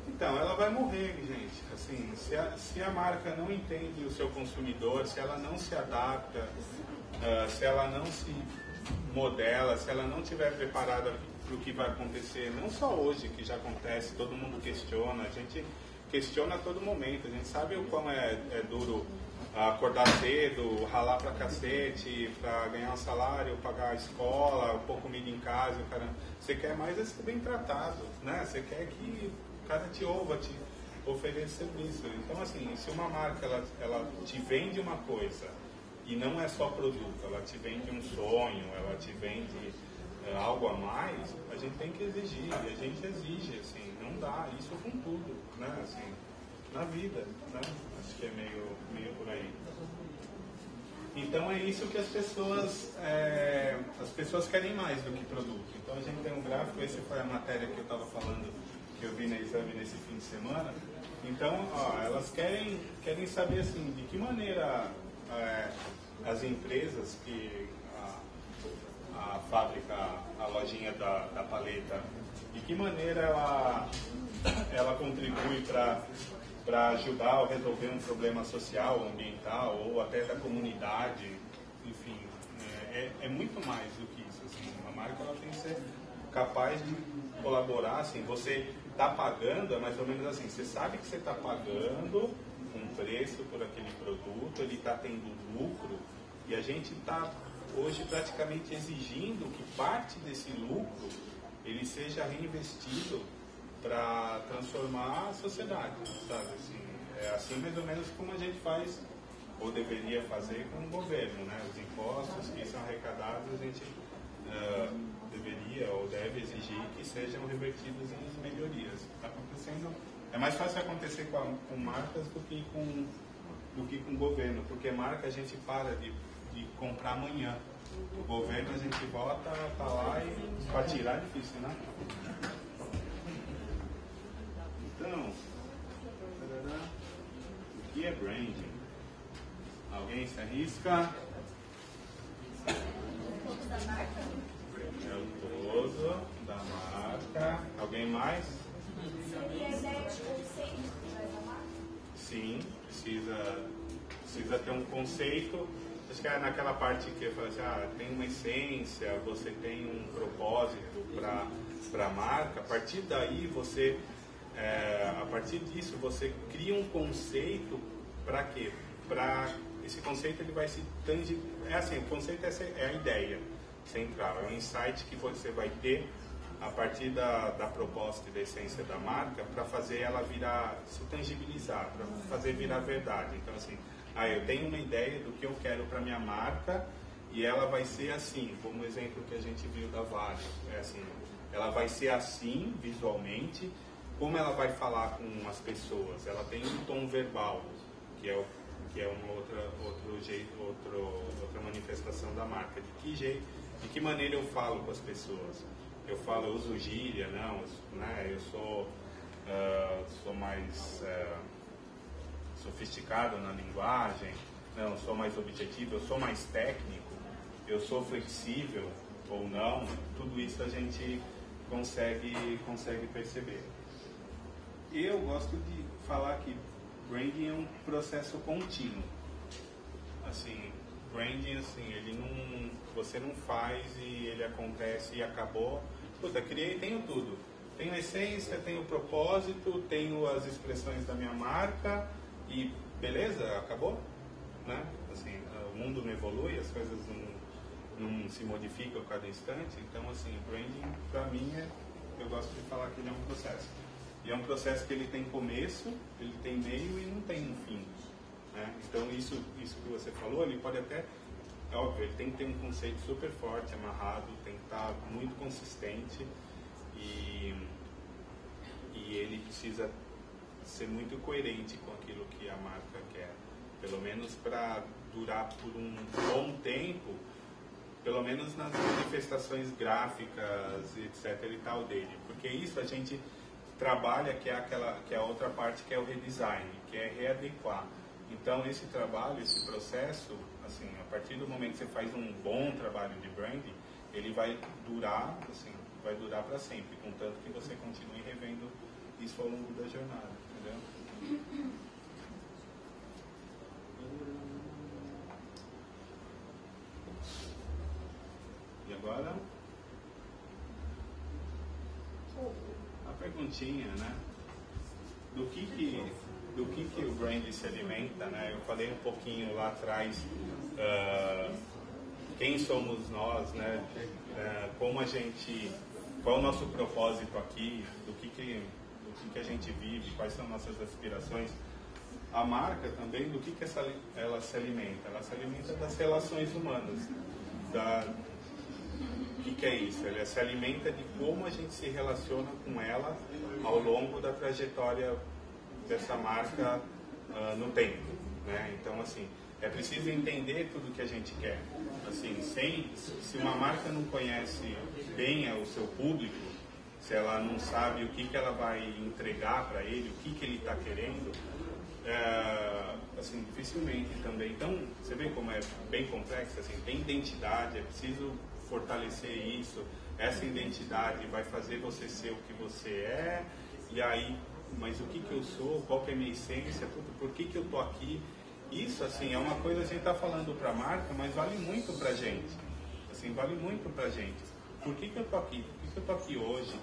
Então, ela vai morrer, gente. Assim, se a marca não entende o seu consumidor, se ela não se adapta, se ela não se modela, se ela não estiver preparada para o que vai acontecer, não só hoje, que já acontece, todo mundo questiona, a gente questiona a todo momento, a gente sabe o quão é duro acordar cedo, ralar pra cacete, pra ganhar um salário, pagar a escola, pôr comida em casa, caramba. Você quer mais é ser bem tratado, né? Você quer que o cara te ouva, te ofereça serviço. Então, assim, se uma marca ela te vende uma coisa e não é só produto, ela te vende um sonho, ela te vende algo a mais, a gente tem que exigir, e a gente exige, assim, não dá, isso com tudo, né? Assim, na vida, né? Acho que é meio por aí. Então é isso que as pessoas querem mais do que produto. Então a gente tem um gráfico, esse foi a matéria que eu estava falando, que eu vi na Exame nesse fim de semana. Então, elas querem saber assim, de que maneira as empresas que a fábrica, a lojinha da paleta, de que maneira ela contribui para ajudar a resolver um problema social, ambiental ou até da comunidade, enfim, é muito mais do que isso. Assim, a marca ela tem que ser capaz de colaborar. Assim, você está pagando, é mais ou menos assim, você sabe que você está pagando um preço por aquele produto, ele está tendo lucro, e a gente está hoje praticamente exigindo que parte desse lucro ele seja reinvestido para transformar a sociedade, sabe? Assim, é assim mais ou menos como a gente faz, ou deveria fazer com o governo, né? Os impostos que são arrecadados, a gente deveria ou deve exigir que sejam revertidos em melhorias. Está acontecendo, é mais fácil acontecer com marcas do que com o governo, porque marca a gente para de comprar amanhã. O governo a gente volta, tá lá e para tirar é difícil, né? Então, o que é branding? Alguém se arrisca? É o todo da marca. Alguém mais? Seria a ideia de conceito da marca? Sim, precisa ter um conceito. Acho que é naquela parte que eu falei assim, tem uma essência, você tem um propósito para a marca. A partir daí a partir disso você cria um conceito para quê? Esse conceito ele vai se tangibilizar. É assim, o conceito é a ideia central, é um insight que você vai ter a partir da proposta e da essência da marca para fazer ela se tangibilizar, para fazer virar verdade. Então assim, eu tenho uma ideia do que eu quero para minha marca e ela vai ser assim, como o exemplo que a gente viu da Vale. É assim, ela vai ser assim visualmente, como ela vai falar com as pessoas. Ela tem um tom verbal, que é uma outra manifestação da marca. De que maneira eu falo com as pessoas? Eu uso gíria, não, né? Eu sou mais sofisticado na linguagem, não, eu sou mais objetivo, eu sou mais técnico, eu sou flexível ou não, tudo isso a gente consegue perceber. Eu gosto de falar que branding é um processo contínuo. Assim, branding, assim, você não faz e ele acontece e acabou. Puta, criei, tenho tudo. Tenho a essência, tenho o propósito, tenho as expressões da minha marca e beleza, acabou, né? Assim, o mundo não evolui, as coisas não se modificam a cada instante. Então, assim, branding, pra mim, eu gosto de falar que ele é um processo. E é um processo que ele tem começo, ele tem meio e não tem um fim. Né? Então, isso que você falou, ele pode até... É óbvio, ele tem que ter um conceito super forte, amarrado, tem que estar muito consistente e ele precisa ser muito coerente com aquilo que a marca quer. Pelo menos para durar por um bom tempo, pelo menos nas manifestações gráficas, etc. e tal dele. Porque isso a gente trabalha, que é a outra parte, que é o redesign, que é readequar. Então, esse trabalho, esse processo, assim, a partir do momento que você faz um bom trabalho de branding, ele vai durar, assim, vai durar para sempre, contanto que você continue revendo isso ao longo da jornada, entendeu? E agora, a perguntinha, né? Do que o brand se alimenta, né? Eu falei um pouquinho lá atrás, quem somos nós, né? Como a gente, qual é o nosso propósito aqui, do que a gente vive, quais são nossas aspirações. A marca também, do que ela se alimenta? Ela se alimenta das relações humanas. O que é isso? Ela se alimenta de como a gente se relaciona com ela ao longo da trajetória dessa marca no tempo, né? Então, assim, é preciso entender tudo que a gente quer. Assim, se uma marca não conhece bem o seu público, se ela não sabe o que ela vai entregar para ele, o que ele está querendo, assim, dificilmente também. Então, você vê como é bem complexo, assim, tem identidade, é preciso fortalecer isso. Essa identidade vai fazer você ser o que você é, e aí, mas o que eu sou, qual que é a minha essência, por que eu tô aqui. Isso, assim, é uma coisa que a gente está falando para a marca, mas vale muito para a gente. Assim, vale muito para a gente. Por que eu tô aqui? Por que eu tô aqui hoje?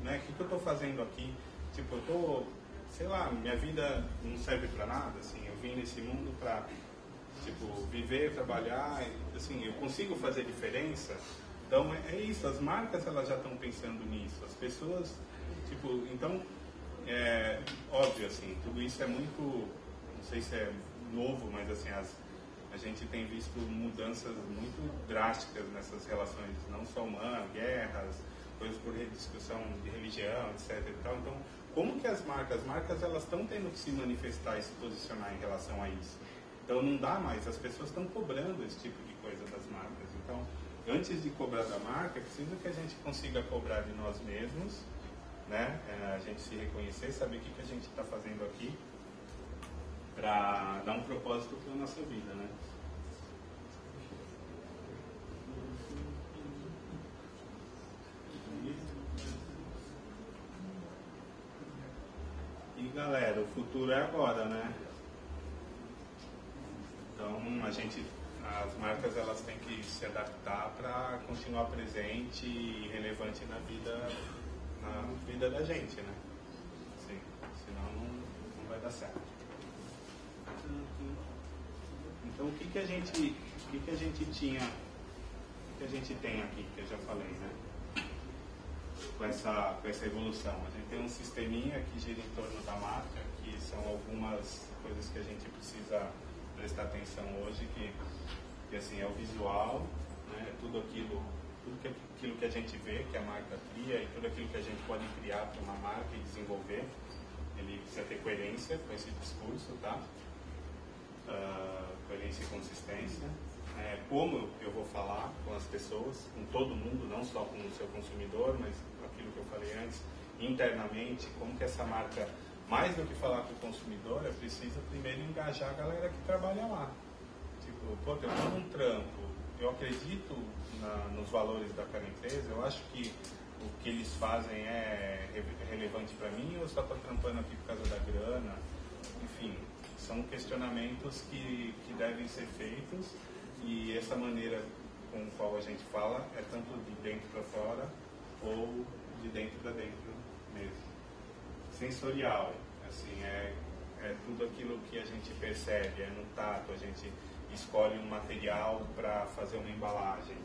Né? O que eu tô fazendo aqui? Tipo, eu tô, sei lá, minha vida não serve para nada, assim, eu vim nesse mundo para, tipo, viver, trabalhar, assim, eu consigo fazer diferença. Então, é isso, as marcas, elas já estão pensando nisso. As pessoas, tipo, então, óbvio, assim, tudo isso é muito, não sei se é novo, mas assim, a gente tem visto mudanças muito drásticas nessas relações, não só humanas, guerras, coisas por discussão de religião, etc. E tal. Então, como que as marcas elas estão tendo que se manifestar e se posicionar em relação a isso? Então, não dá mais, as pessoas estão cobrando esse tipo de coisa das marcas. Então, antes de cobrar da marca, é preciso que a gente consiga cobrar de nós mesmos, né? A gente se reconhecer, saber o que a gente está fazendo aqui, para dar um propósito para a nossa vida, né? E galera, o futuro é agora, né? Então as marcas elas têm que se adaptar para continuar presente e relevante na vida da gente, né? Assim, senão não vai dar certo. Então o que a gente tinha, o que a gente tem aqui, que eu já falei, né? Com essa evolução. A gente tem um sisteminha que gira em torno da marca, que são algumas coisas que a gente precisa prestar atenção hoje, que assim, é o visual, né? Tudo aquilo que a gente vê, que a marca cria, e tudo aquilo que a gente pode criar para uma marca e desenvolver, ele precisa ter coerência com esse discurso, tá? Coerência e consistência. Como eu vou falar com as pessoas, com todo mundo, não só com o seu consumidor, mas aquilo que eu falei antes, internamente, como que essa marca, mais do que falar com o consumidor, é preciso primeiro engajar a galera que trabalha lá. Tipo, pô, eu estou num trampo, eu acredito nos valores daquela empresa, eu acho que o que eles fazem é relevante para mim, ou eu só estou trampando aqui por causa da grana? Enfim, são questionamentos que devem ser feitos, e essa maneira com a qual a gente fala é tanto de dentro para fora ou de dentro para dentro mesmo. Sensorial, assim, é tudo aquilo que a gente percebe, é no tato, a gente escolhe um material para fazer uma embalagem.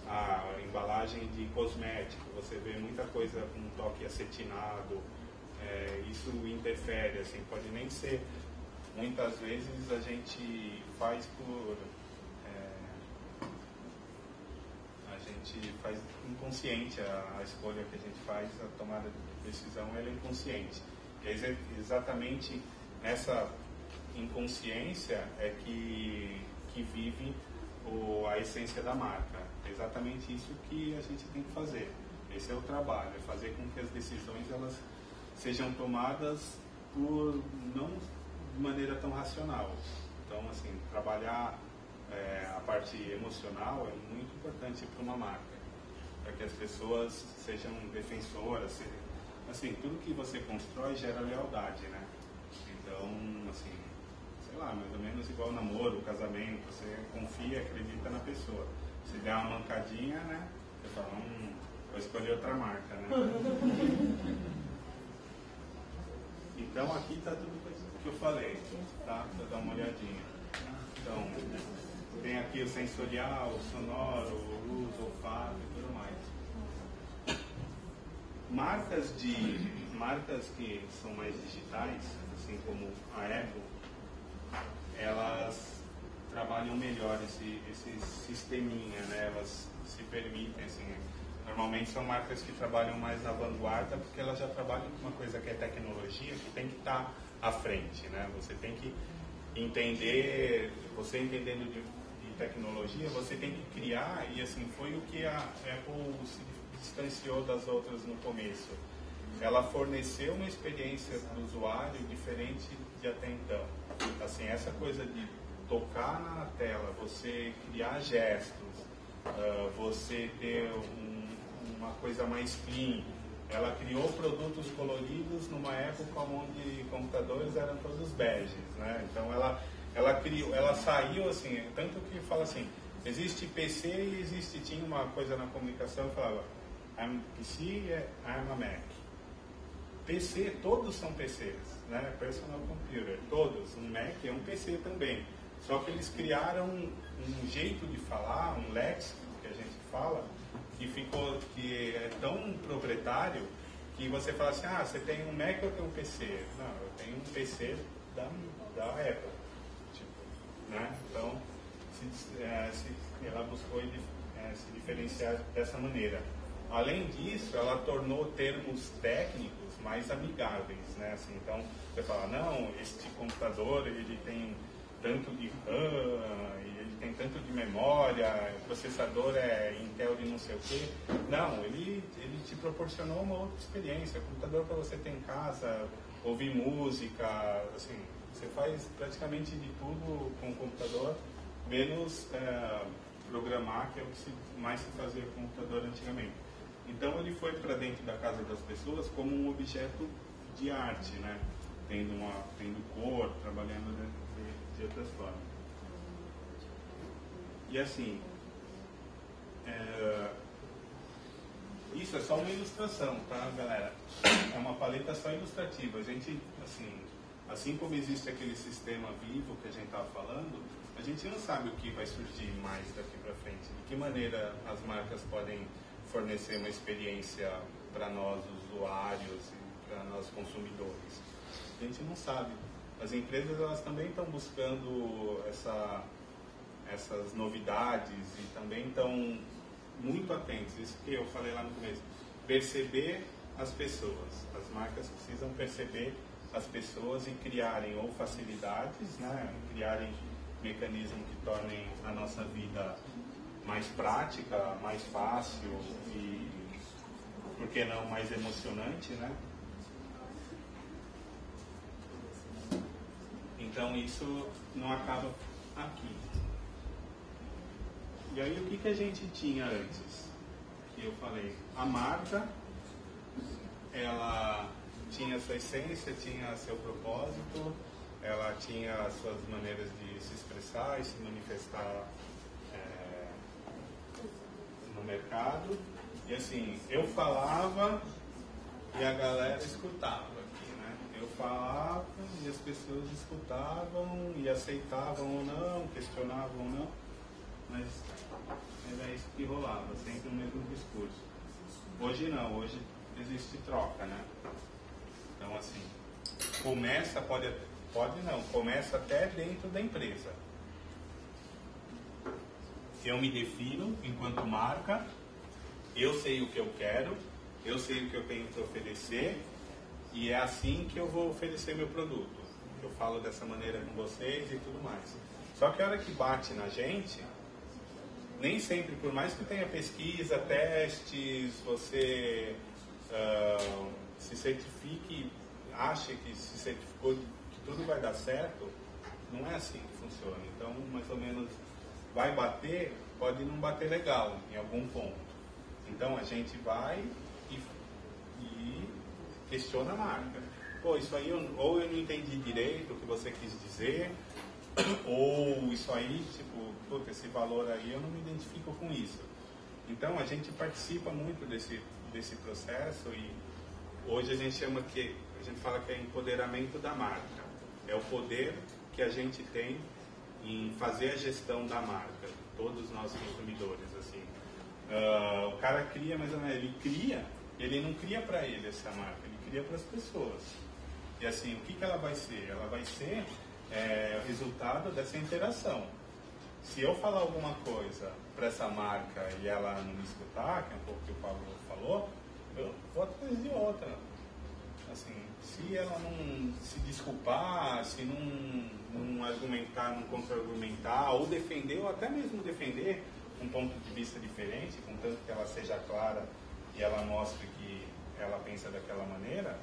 A embalagem de cosmético, você vê muita coisa com um toque acetinado, isso interfere, assim, pode nem ser, muitas vezes a gente faz inconsciente a escolha que a gente faz, a tomada de decisão, ela é inconsciente. E é exatamente nessa inconsciência é que vive a essência da marca. É exatamente isso que a gente tem que fazer. Esse é o trabalho, é fazer com que as decisões elas sejam tomadas não de maneira tão racional. Então, assim, trabalhar a parte emocional é muito importante para uma marca, para que as pessoas sejam defensoras. Assim, tudo que você constrói gera lealdade, né? Então, assim, sei lá, mais ou menos igual namoro, casamento, você confia, acredita na pessoa. Se der uma mancadinha, né? Você fala, vou escolher outra marca, né? Então aqui está tudo que eu falei, tá? Para dar uma olhadinha. Então, tem aqui o sensorial, o sonoro, o luz, o olfato e tudo mais. Marcas que são mais digitais, assim como a Apple, elas trabalham melhor esse sisteminha, né? Elas se permitem, assim, normalmente são marcas que trabalham mais na vanguarda, porque elas já trabalham com uma coisa que é tecnologia, que tem que estar à frente, né? Você tem que entender, você entendendo de tecnologia, você tem que criar, e assim, foi o que a Apple se distanciou das outras no começo. Ela forneceu uma experiência para o usuário diferente de até então. Assim, essa coisa de tocar na tela, você criar gestos, você ter uma coisa mais clean. Ela criou produtos coloridos numa época onde computadores eram todos beges, né? Então ela saiu assim, tanto que fala assim, existe PC e tinha uma coisa na comunicação que falava I'm PC, I'm a Mac. PC, todos são PCs, né? Personal Computer, todos. Um Mac é um PC também. Só que eles criaram um jeito de falar, um léxico que a gente fala, que é tão proprietário que você fala assim, você tem um Mac ou tem um PC? Não, eu tenho um PC da Apple. Tipo, né? Então, ela buscou se diferenciar dessa maneira. Além disso, ela tornou termos técnicos mais amigáveis, né? Assim, então, você fala, não, este computador ele tem tanto de RAM, ele tem tanto de memória, o processador é Intel de não sei o quê. Não, ele te proporcionou uma outra experiência. O computador para você ter em casa, ouvir música, assim, você faz praticamente de tudo com o computador, menos programar, que é o que mais se fazia com o computador antigamente. Então ele foi para dentro da casa das pessoas como um objeto de arte, né? Tendo cor, trabalhando de outras formas. E assim, isso é só uma ilustração, tá, galera? É uma paleta só ilustrativa. A gente, assim como existe aquele sistema vivo que a gente estava falando, a gente não sabe o que vai surgir mais daqui para frente. De que maneira as marcas podem fornecer uma experiência para nós usuários e para nós consumidores. A gente não sabe. As empresas elas também estão buscando essas novidades e também estão muito atentos. Isso que eu falei lá no começo. Perceber as pessoas. As marcas precisam perceber as pessoas e criarem ou facilidades, né? Criarem mecanismos que tornem a nossa vida mais prática, mais fácil e, por que não, mais emocionante, né? Então isso não acaba aqui. E aí o que a gente tinha antes? Eu falei, a marca, ela tinha sua essência, tinha seu propósito, ela tinha as suas maneiras de se expressar e se manifestar no mercado. E assim, eu falava e a galera escutava aqui, né? Eu falava e as pessoas escutavam e aceitavam ou não, questionavam ou não, mas era isso que rolava, sempre o mesmo discurso. Hoje não, hoje existe troca, né? Então assim, começa até dentro da empresa. Eu me defino enquanto marca, eu sei o que eu quero, eu sei o que eu tenho para oferecer e é assim que eu vou oferecer meu produto. Eu falo dessa maneira com vocês e tudo mais. Só que a hora que bate na gente, nem sempre, por mais que tenha pesquisa, testes, você se certifique, acha que se certificou que tudo vai dar certo, não é assim que funciona. Então, mais ou menos, vai bater, pode não bater legal em algum ponto. Então, a gente vai e questiona a marca. Pô, isso aí, ou eu não entendi direito o que você quis dizer, ou isso aí, tipo, puta, esse valor aí eu não me identifico com isso. Então a gente participa muito desse processo e hoje a gente fala que é empoderamento da marca. É o poder que a gente tem em fazer a gestão da marca, todos nós consumidores, assim. O cara cria, mas ele não cria para ele essa marca, ele cria para as pessoas. E assim, o que ela vai ser? Ela vai ser o resultado dessa interação. Se eu falar alguma coisa para essa marca e ela não me escutar, que é um pouco o que o Pablo falou, eu vou atrás de outra. Assim, se ela não se desculpar, se não argumentar, não contra-argumentar, ou defender, ou até mesmo defender um ponto de vista diferente, contanto que ela seja clara e ela mostre que ela pensa daquela maneira,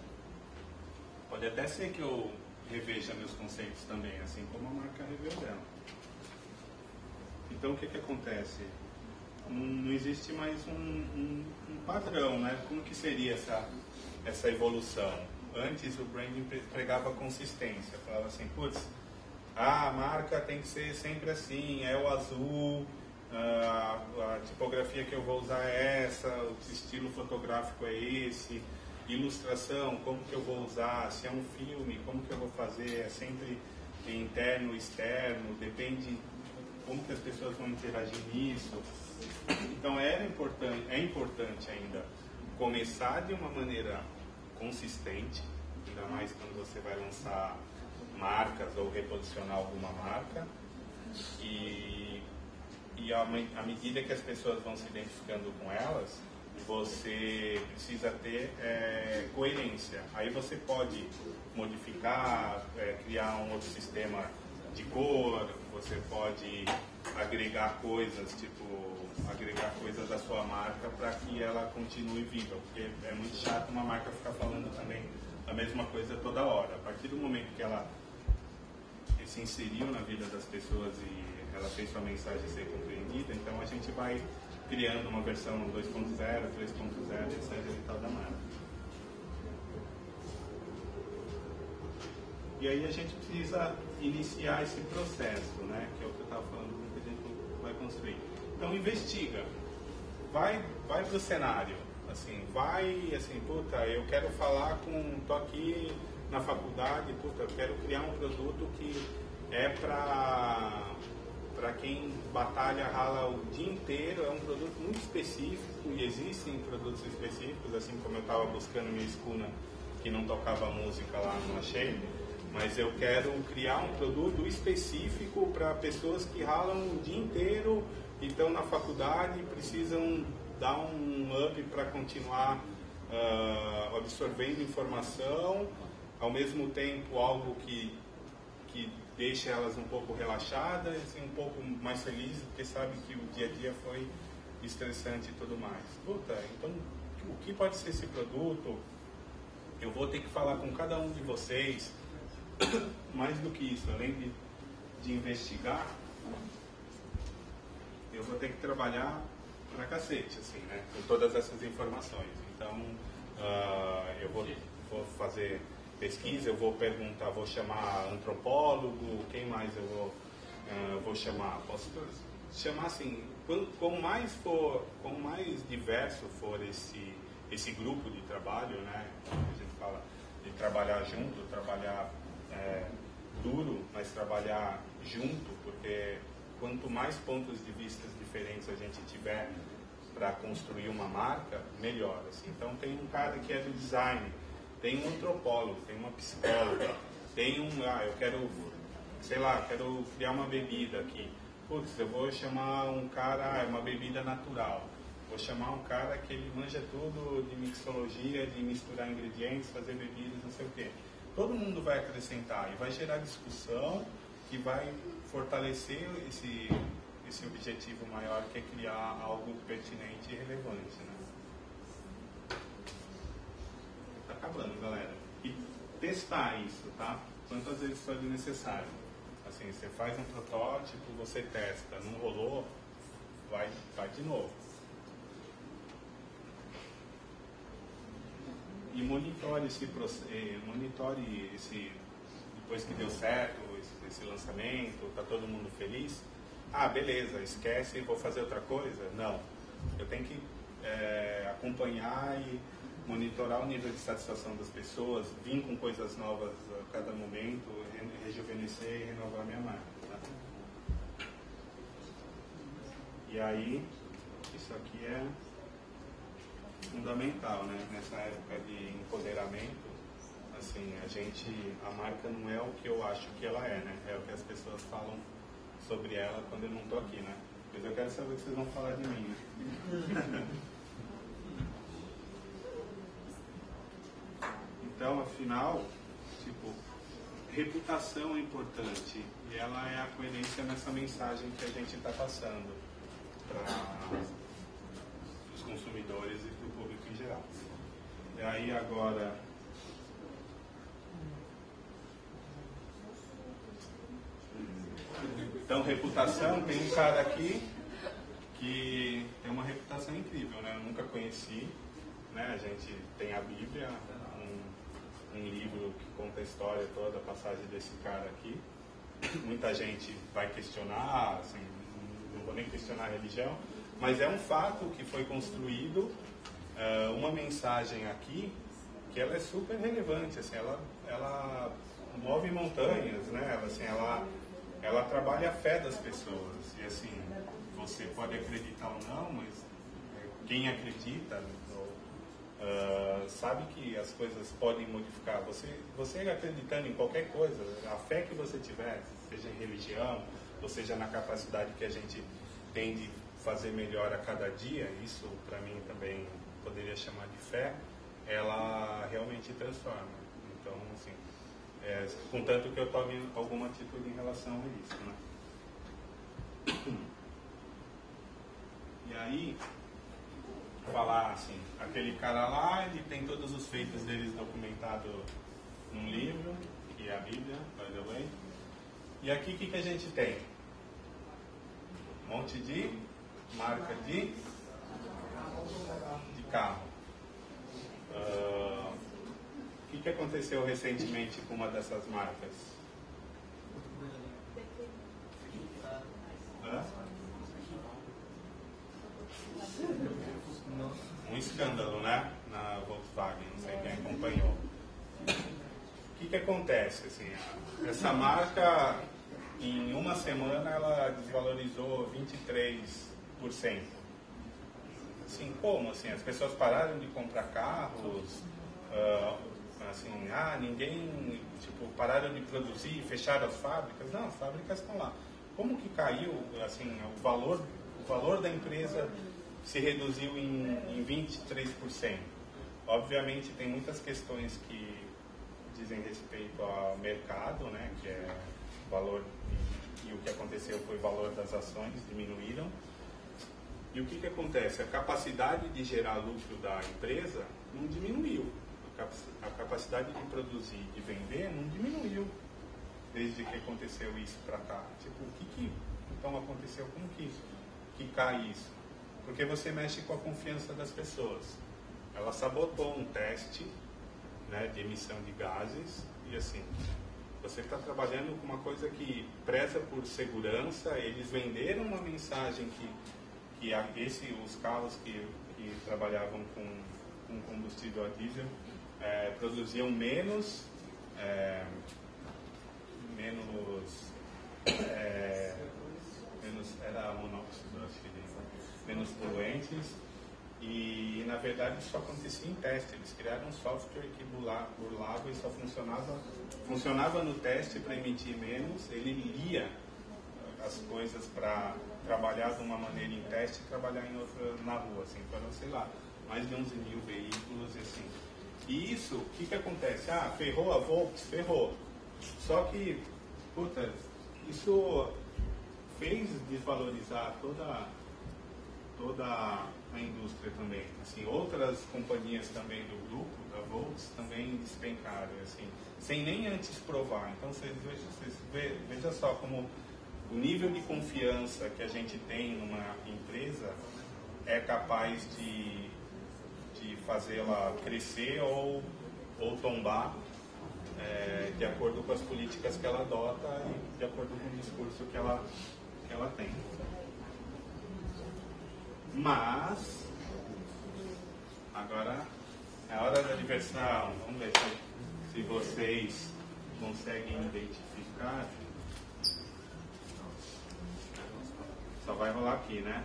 pode até ser que eu reveja meus conceitos também, assim como a marca reveu dela. Então o que acontece? Não existe mais um padrão, né? Como que seria essa evolução? Antes o branding pregava consistência, falava assim, putz, a marca tem que ser sempre assim, é o azul, a tipografia que eu vou usar é essa, o estilo fotográfico é esse, ilustração, como que eu vou usar, se é um filme, como que eu vou fazer, é sempre interno, externo, depende como que as pessoas vão interagir nisso. Então é importante ainda começar de uma maneira consistente, ainda mais quando você vai lançar marcas ou reposicionar alguma marca, e à medida que as pessoas vão se identificando com elas, você precisa ter coerência. Aí você pode modificar, criar um outro sistema de cor, você pode agregar coisas, agregar coisas da sua marca para que ela continue viva, porque é muito chato uma marca ficar falando também a mesma coisa toda hora. A partir do momento que ela se inseriu na vida das pessoas e ela fez sua mensagem ser compreendida, então a gente vai criando uma versão 2.0, 3.0, etc. e tal da marca. E aí a gente precisa iniciar esse processo, né? Que é o que eu estava falando, que a gente vai construir. Então investiga, vai para o cenário, assim, puta, eu quero falar tô aqui na faculdade, puta, eu quero criar um produto que é para quem batalha, rala o dia inteiro, é um produto muito específico e existem produtos específicos, assim como eu estava buscando minha escuna que não tocava música lá, não achei, mas eu quero criar um produto específico para pessoas que ralam o dia inteiro e estão na faculdade e precisam dar um up para continuar absorvendo informação, ao mesmo tempo algo que deixa elas um pouco relaxadas e um pouco mais felizes, porque sabe que o dia a dia foi estressante e tudo mais. Puta, então o que pode ser esse produto? Eu vou ter que falar com cada um de vocês mais do que isso, além de investigar, eu vou ter que trabalhar pra cacete, assim, né? Com todas essas informações. Então, eu vou fazer pesquisa, eu vou perguntar, vou chamar antropólogo, quem mais eu vou chamar? Posso chamar assim, como mais diverso for esse grupo de trabalho, né? A gente fala de trabalhar junto, trabalhar duro, mas trabalhar junto, porque quanto mais pontos de vista diferentes a gente tiver para construir uma marca, melhor. Assim. Então tem um cara que é do design, tem um antropólogo, tem uma psicóloga, tem eu quero, sei lá, quero criar uma bebida aqui. Putz, eu vou chamar um cara, é uma bebida natural. Vou chamar um cara que ele manja tudo de mixologia, de misturar ingredientes, fazer bebidas, não sei o quê. Todo mundo vai acrescentar e vai gerar discussão que vai fortalecer esse objetivo maior, que é criar algo pertinente e relevante, né? Tá acabando, galera. E testar isso, tá? Quantas vezes for necessário. Assim, você faz um protótipo, você testa, não rolou, vai de novo. E monitore esse depois que deu certo esse lançamento, tá todo mundo feliz. Ah, beleza, esquece e vou fazer outra coisa? Não. Eu tenho que acompanhar e monitorar o nível de satisfação das pessoas, vir com coisas novas a cada momento, rejuvenescer e renovar minha marca. Tá? E aí, isso aqui é fundamental, né? Nessa época de empoderamento, assim, a marca não é o que eu acho que ela é, né? É o que as pessoas falam sobre ela quando eu não estou aqui, né? Mas eu quero saber o que vocês vão falar de mim. Então, afinal, reputação é importante e ela é a coerência nessa mensagem que a gente está passando para os consumidores e para o público em geral. E aí agora então, reputação, tem um cara aqui que tem uma reputação incrível, né? Eu nunca conheci, né? A gente tem a Bíblia, um livro que conta a história toda, a passagem desse cara aqui. Muita gente vai questionar, assim, não vou nem questionar a religião, mas é um fato que foi construído uma mensagem aqui que ela é super relevante, assim, ela move montanhas, né? Ela trabalha a fé das pessoas. E assim, você pode acreditar ou não, mas quem acredita sabe que as coisas podem modificar. Você acreditando em qualquer coisa, a fé que você tiver, seja em religião, ou seja na capacidade que a gente tem de fazer melhor a cada dia, isso para mim também poderia chamar de fé, ela realmente transforma. Então, assim, contanto que eu tome alguma atitude em relação a isso, né? E aí, falar assim, aquele cara lá, ele tem todos os feitos deles documentados num livro, que é a Bíblia, by the way. E aqui o que a gente tem? Um monte de marca de carro. O que aconteceu recentemente com uma dessas marcas? Um escândalo, né? Na Volkswagen, não sei quem acompanhou. O que acontece? Assim, essa marca, em uma semana, ela desvalorizou 23%. Assim, como? Assim, as pessoas pararam de comprar carros, ninguém, pararam de produzir, fecharam as fábricas. Não, as fábricas estão lá. Como que caiu, assim, o valor da empresa se reduziu em 23%? Obviamente tem muitas questões que dizem respeito ao mercado, né, que é o valor, e o que aconteceu foi o valor das ações diminuíram. E o que acontece? A capacidade de gerar lucro da empresa não diminuiu. A capacidade de produzir e vender não diminuiu. desde que aconteceu isso para cá? Tipo, o que então aconteceu? Como que cai isso? Porque você mexe com a confiança das pessoas. Ela sabotou um teste, né, de emissão de gases e assim, você está trabalhando com uma coisa que preza por segurança. Eles venderam uma mensagem que os carros que trabalhavam com combustível a diesel produziam menos era monóxido, acho que menos poluentes, e na verdade isso acontecia em teste. Eles criaram um software que burlava e só funcionava no teste para emitir menos. Ele lia as coisas para trabalhar de uma maneira em teste e trabalhar em outra na rua, assim, para, sei lá, mais de 11 mil veículos e assim. E isso, o que acontece? Ferrou a Volks? Ferrou. Só que, puta, isso fez desvalorizar toda a indústria também. Assim, outras companhias também do grupo, da Volks, também despencaram, assim, sem nem antes provar. Então, vocês vejam só como o nível de confiança que a gente tem numa empresa é capaz de fazê-la crescer ou tombar de acordo com as políticas que ela adota e de acordo com o discurso que ela tem. Mas agora é a hora da diversão. Vamos ver se vocês conseguem identificar. Só vai rolar aqui, né?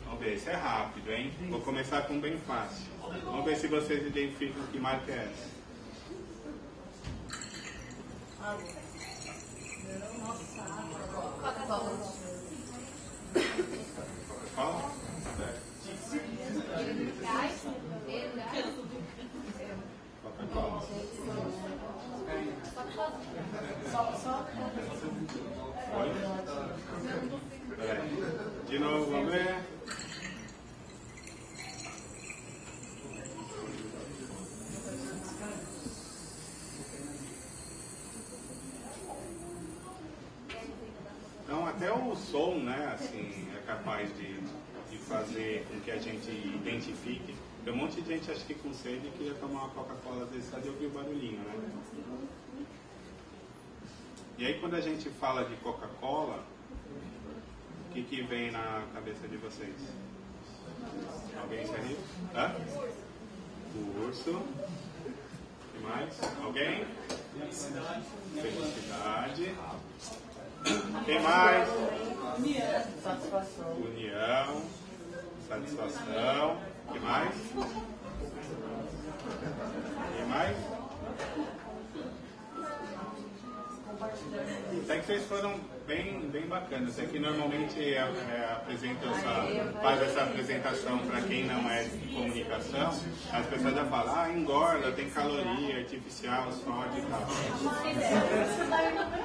Vamos ver, isso é rápido, hein? Vou começar com bem fácil. Vamos ver se vocês identificam que marca é essa. Coca-Cola? Coca-Cola. Oi? Peraí. De novo, vamos ver. Então, até o som, né, assim, é capaz de fazer com que a gente identifique. Tem um monte de gente, acho que com sede, queria tomar uma Coca-Cola desse, só de ouvir o barulhinho, né? E aí, quando a gente fala de Coca-Cola, o que vem na cabeça de vocês? Alguém se anima? Hã? O urso. O que mais? Alguém? Felicidade. Quem mais? Satisfação. União. Satisfação. O que mais? Quem mais? Até que vocês foram bem bacanas. Aqui normalmente faz essa apresentação para quem não é de comunicação. As pessoas já falam, engorda, tem caloria artificial, sódio e tal.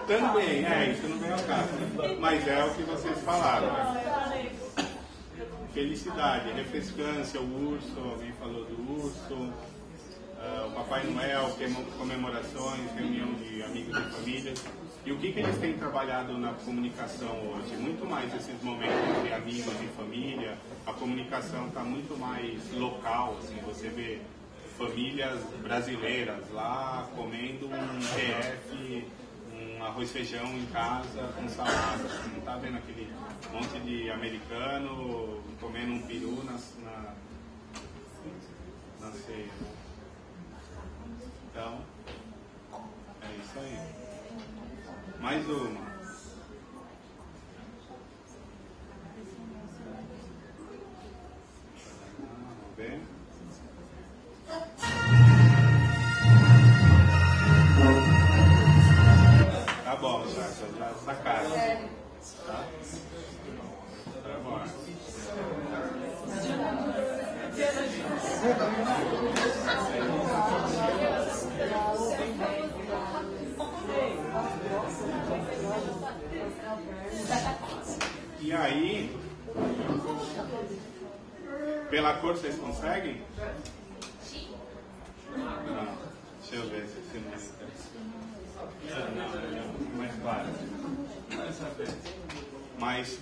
Também, isso não vem ao caso. Mas é o que vocês falaram. Felicidade, refrescância, o urso, alguém falou do urso. O Papai Noel, comemorações, reunião de amigos e famílias. E o que eles têm trabalhado na comunicação hoje? Muito mais esses momentos de amigos e família. A comunicação está muito mais local, assim, você vê famílias brasileiras lá comendo um PF, um arroz e feijão em casa com salada. Você não está vendo aquele monte de americano comendo um peru na ceia. Então, é isso aí. Mais uma. Vamos ver. Tá bom, já sacaram. Tá? Tá bom. E aí, pela cor vocês conseguem? Deixa eu ver se não é mais claro. Mas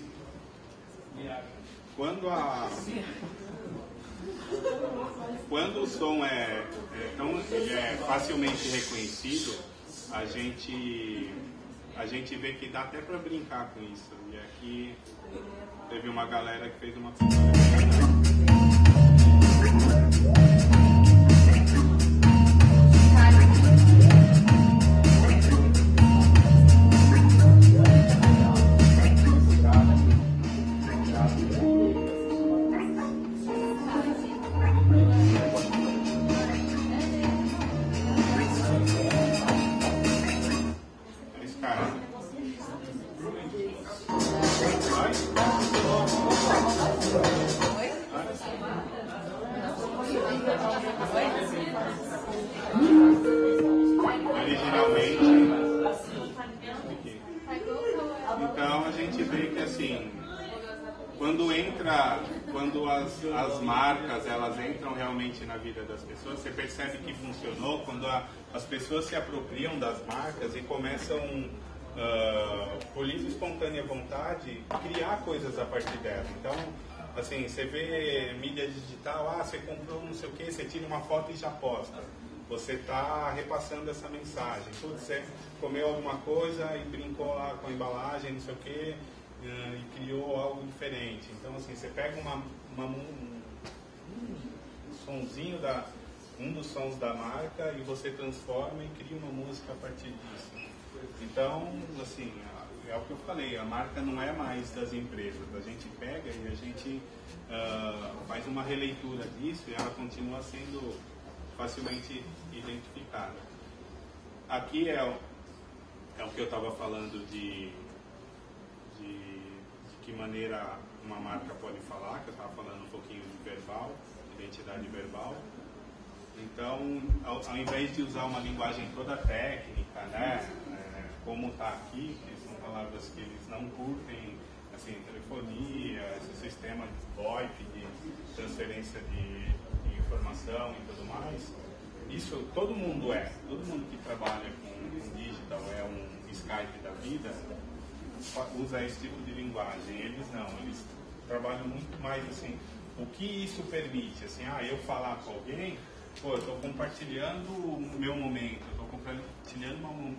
quando o som ele é facilmente reconhecido, a gente vê que dá até para brincar com isso. E aqui teve uma galera que fez uma Então a gente vê que assim, quando as marcas elas entram realmente na vida das pessoas, você percebe que funcionou quando as pessoas se apropriam das marcas e começam, por livre e espontânea vontade, criar coisas a partir dela. Então, assim, você vê mídia digital, você comprou não sei o que, você tira uma foto e já posta. Você está repassando essa mensagem. Você comeu alguma coisa e brincou lá com a embalagem, não sei o que, e criou algo diferente. Então, assim, você pega sonzinho um dos sons da marca e você transforma e cria uma música a partir disso. Então, assim, é o que eu falei, a marca não é mais das empresas. A gente pega e a gente faz uma releitura disso e ela continua sendo facilmente identificada. Aqui é o que eu estava falando de que maneira uma marca pode falar, que eu estava falando um pouquinho de verbal, identidade verbal. Então, ao invés de usar uma linguagem toda técnica, né, como está aqui, que são palavras que eles não curtem, assim, telefonia, esse sistema de VoIP, de transferência de informação e tudo mais, isso todo mundo que trabalha com digital, é um Skype da vida, usa esse tipo de linguagem. Eles não, eles trabalham muito mais assim, o que isso permite, assim, eu falar com alguém, eu estou compartilhando o meu momento, eu estou compartilhando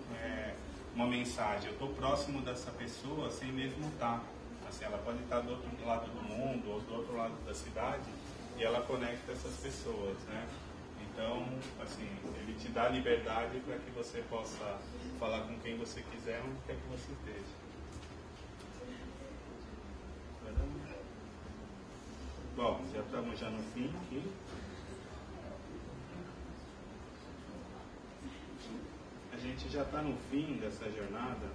uma mensagem, eu estou próximo dessa pessoa sem mesmo estar. Assim, ela pode estar do outro lado do mundo ou do outro lado da cidade e ela conecta essas pessoas, né? Então, assim, ele te dá liberdade para que você possa falar com quem você quiser, onde quer que você esteja. Bom, já estamos no fim aqui. A gente já está no fim dessa jornada,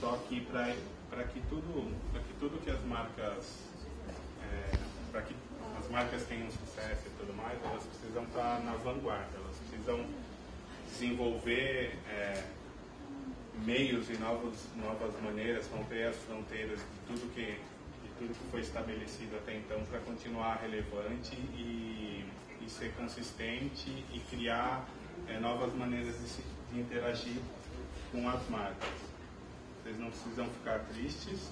só que para que tudo que as marcas, para que as marcas tenham sucesso e tudo mais, elas precisam estar na vanguarda, elas precisam desenvolver meios e novas maneiras, romper as fronteiras de tudo que foi estabelecido até então para continuar relevante e ser consistente e criar novas maneiras de interagir com as marcas. Vocês não precisam ficar tristes.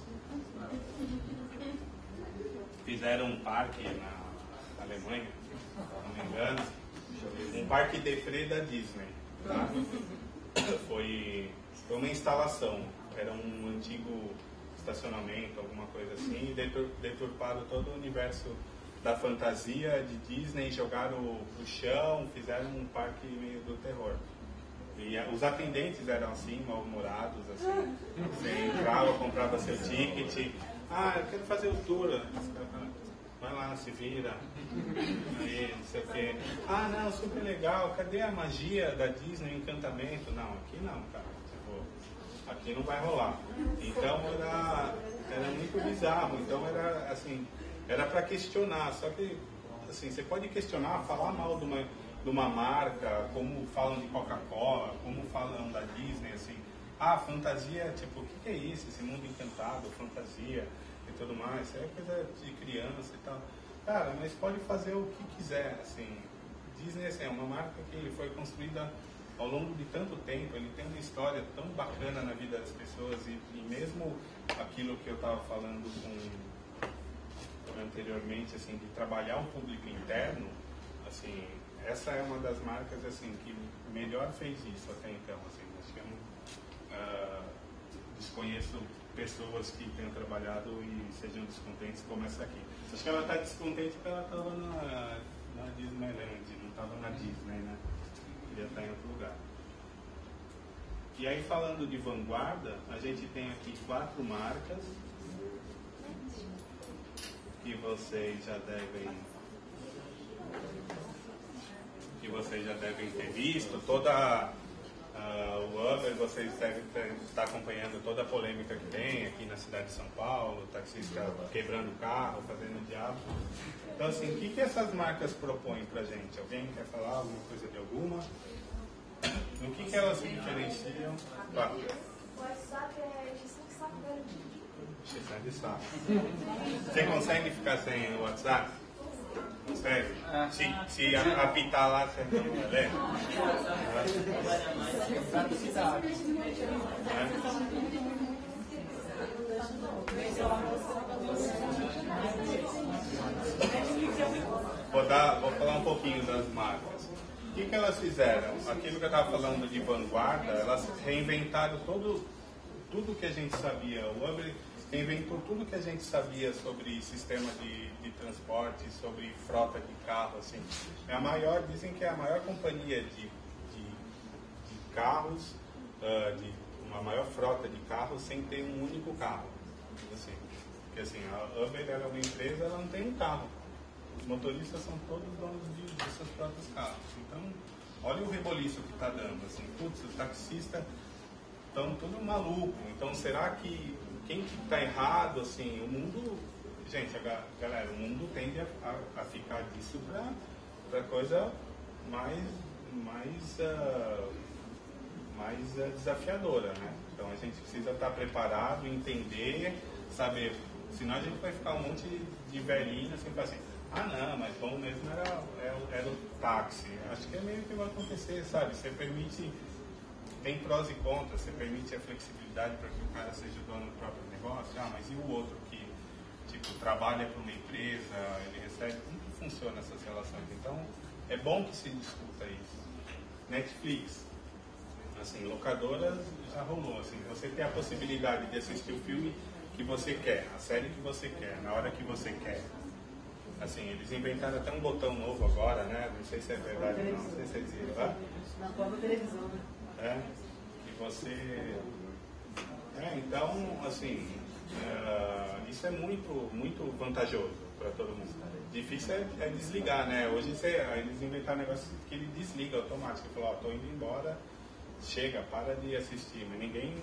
Fizeram um parque na Alemanha, se não me engano, um parque Defré da Disney. Tá? Foi uma instalação, era um antigo estacionamento, alguma coisa assim, e deturparam todo o universo da fantasia de Disney, jogaram pro chão, fizeram um parque meio do terror. E os atendentes eram assim, mal-humorados, assim, você entrava, comprava seu ticket, eu quero fazer o tour, vai lá, se vira, aí, não sei o quê. Não, super legal, cadê a magia da Disney, o encantamento? Não, aqui não, cara, tipo, aqui não vai rolar. Então era muito bizarro, então era assim, era para questionar, só que assim, você pode questionar, falar mal de uma marca, como falam de Coca-Cola, como falam da Disney, assim, fantasia, tipo, o que é isso, esse mundo encantado, fantasia e tudo mais, isso é coisa de criança e tal. Cara, mas pode fazer o que quiser, assim, Disney assim, é uma marca que foi construída ao longo de tanto tempo, ele tem uma história tão bacana na vida das pessoas e mesmo aquilo que eu estava falando anteriormente, assim, de trabalhar um público interno, assim, essa é uma das marcas assim que melhor fez isso até então, assim, acho que desconheço pessoas que tenham trabalhado e sejam descontentes como essa aqui. Acho que ela está descontente porque ela estava na Disneyland, não estava na Disney, né? Queria estar em outro lugar. E aí, falando de vanguarda, a gente tem aqui 4 marcas que vocês já devem ter visto. Toda o Uber, vocês devem estar acompanhando toda a polêmica que tem aqui na cidade de São Paulo, taxista quebrando o carro, fazendo o diabo. Então, assim, o que essas marcas propõem pra gente? Alguém quer falar alguma coisa de alguma? No que elas se diferenciam? Claro. O WhatsApp é gestão de saco garantido. Gestão de saco. Você consegue ficar sem o WhatsApp? Consegue? Se apitar lá, você não lembra? Vou falar um pouquinho das marcas. O que elas fizeram? Aquilo que eu estava falando de vanguarda, elas reinventaram tudo que a gente sabia. O Uber reinventou tudo que a gente sabia sobre sistema de transporte, sobre frota de carro. Assim. É a maior, dizem que é a maior companhia de carros, uma maior frota de carros sem ter um único carro. Assim, porque assim, a Uber era uma empresa, ela não tem um carro. Os motoristas são todos donos de seus próprios carros. Então, olha o reboliço que está dando. Assim, putz, os taxistas estão tudo maluco. Então, será que quem está errado? Assim, o mundo... Gente, galera, o mundo tende a ficar disso para coisa mais desafiadora, né? Então, a gente precisa estar preparado, entender, saber. Senão a gente vai ficar um monte de velhinho assim, assim. Não, mas bom mesmo era o táxi. Acho que é meio que vai acontecer, sabe? Você permite, tem prós e contras, você permite a flexibilidade para que o cara seja dono do próprio negócio. Mas e o outro que, tipo, trabalha para uma empresa, ele recebe? Como que funciona essas relações? Então, é bom que se discuta isso. Netflix, assim, locadoras já rolou, assim, você tem a possibilidade de assistir o filme que você quer, a série que você quer, na hora que você quer. Assim, eles inventaram até um botão novo agora, né? Não sei se é verdade ou não sei se eles viram, tá? Na própria televisão, né? Que você... então, assim, isso é muito vantajoso para todo mundo. Difícil é desligar, né? Hoje eles inventaram um negócio que ele desliga automático. Falou, tô indo embora, chega, para de assistir. Mas ninguém,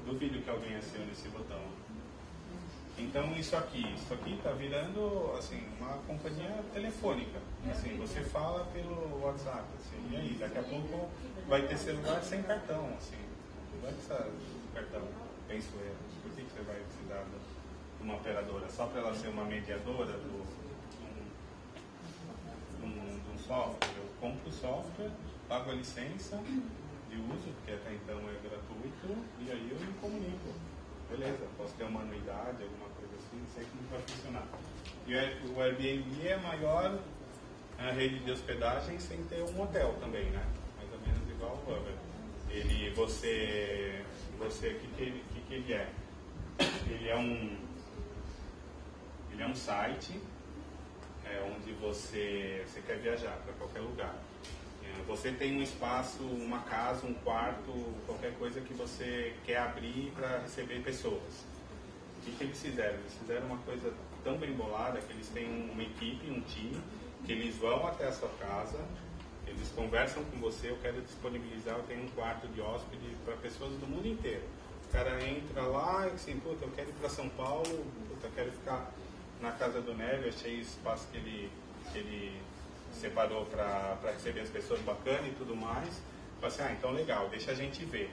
duvido que alguém acione esse botão. Então isso aqui está virando assim, uma companhia telefônica. Assim, você fala pelo WhatsApp, assim, e aí, daqui a pouco vai ter celular sem cartão, assim. Não vai precisar do cartão, penso eu. Por que você vai precisar de uma operadora? Só para ela ser uma mediadora de um software? Eu compro o software, pago a licença de uso, porque até então é gratuito, e aí eu me comunico. Beleza, posso ter uma anuidade, alguma coisa assim, não sei como vai funcionar. E o Airbnb é a maior rede de hospedagem sem ter um hotel também, né? Mais ou menos igual o Uber. Que ele é? Ele é um site onde você quer viajar para qualquer lugar. Você tem um espaço, uma casa, um quarto, qualquer coisa que você quer abrir para receber pessoas. O que eles fizeram? Eles fizeram uma coisa tão bem bolada que eles têm uma equipe, um time, que eles vão até a sua casa, eles conversam com você, eu quero disponibilizar, eu tenho um quarto de hóspede para pessoas do mundo inteiro. O cara entra lá e assim, puta, eu quero ir para São Paulo, puta, eu quero ficar na casa do Nélio, achei espaço que ele separou para receber as pessoas bacana e tudo mais. Falei assim, então legal, deixa a gente ver.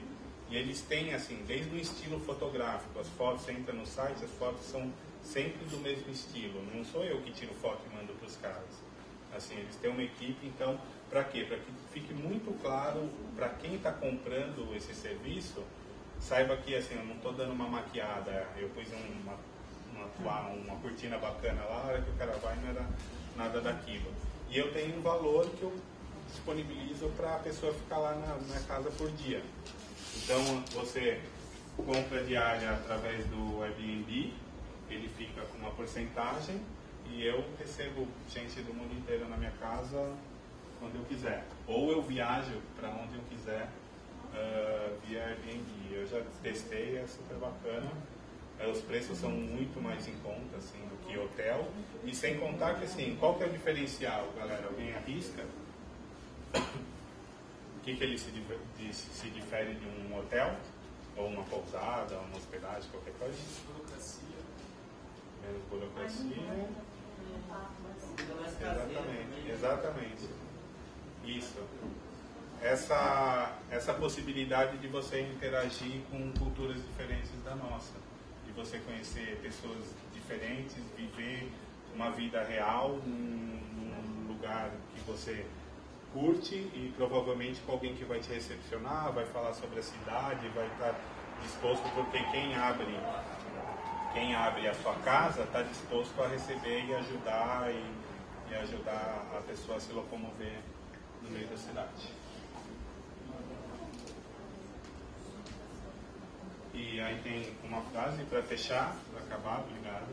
E eles têm, assim, desde o estilo fotográfico, as fotos, você entra no site, as fotos são sempre do mesmo estilo. Não sou eu que tiro foto e mando para os caras. Assim, eles têm uma equipe, então, para quê? Para que fique muito claro para quem está comprando esse serviço, saiba que, assim, eu não estou dando uma maquiada, eu pus uma cortina bacana lá, a hora que o cara vai não era nada daquilo. E eu tenho um valor que eu disponibilizo para a pessoa ficar lá na casa por dia. Então, você compra diária através do Airbnb, ele fica com uma porcentagem e eu recebo gente do mundo inteiro na minha casa quando eu quiser. Ou eu viajo para onde eu quiser via Airbnb. Eu já testei, é super bacana. Os preços são muito mais em conta assim, do que hotel. E sem contar que, assim, qual que é o diferencial, galera? Alguém arrisca? O que ele se difere de um hotel? Ou uma pousada, uma hospedagem, qualquer coisa? Menos burocracia. Exatamente. Isso. Essa possibilidade de você interagir com culturas diferentes da nossa. De você conhecer pessoas diferentes, viver uma vida real num lugar que você curte e provavelmente com alguém que vai te recepcionar, vai falar sobre a cidade, vai estar disposto, porque quem abre a sua casa está disposto a receber e ajudar e ajudar a pessoa a se locomover no meio da cidade. E aí tem uma frase para fechar, para acabar, obrigado,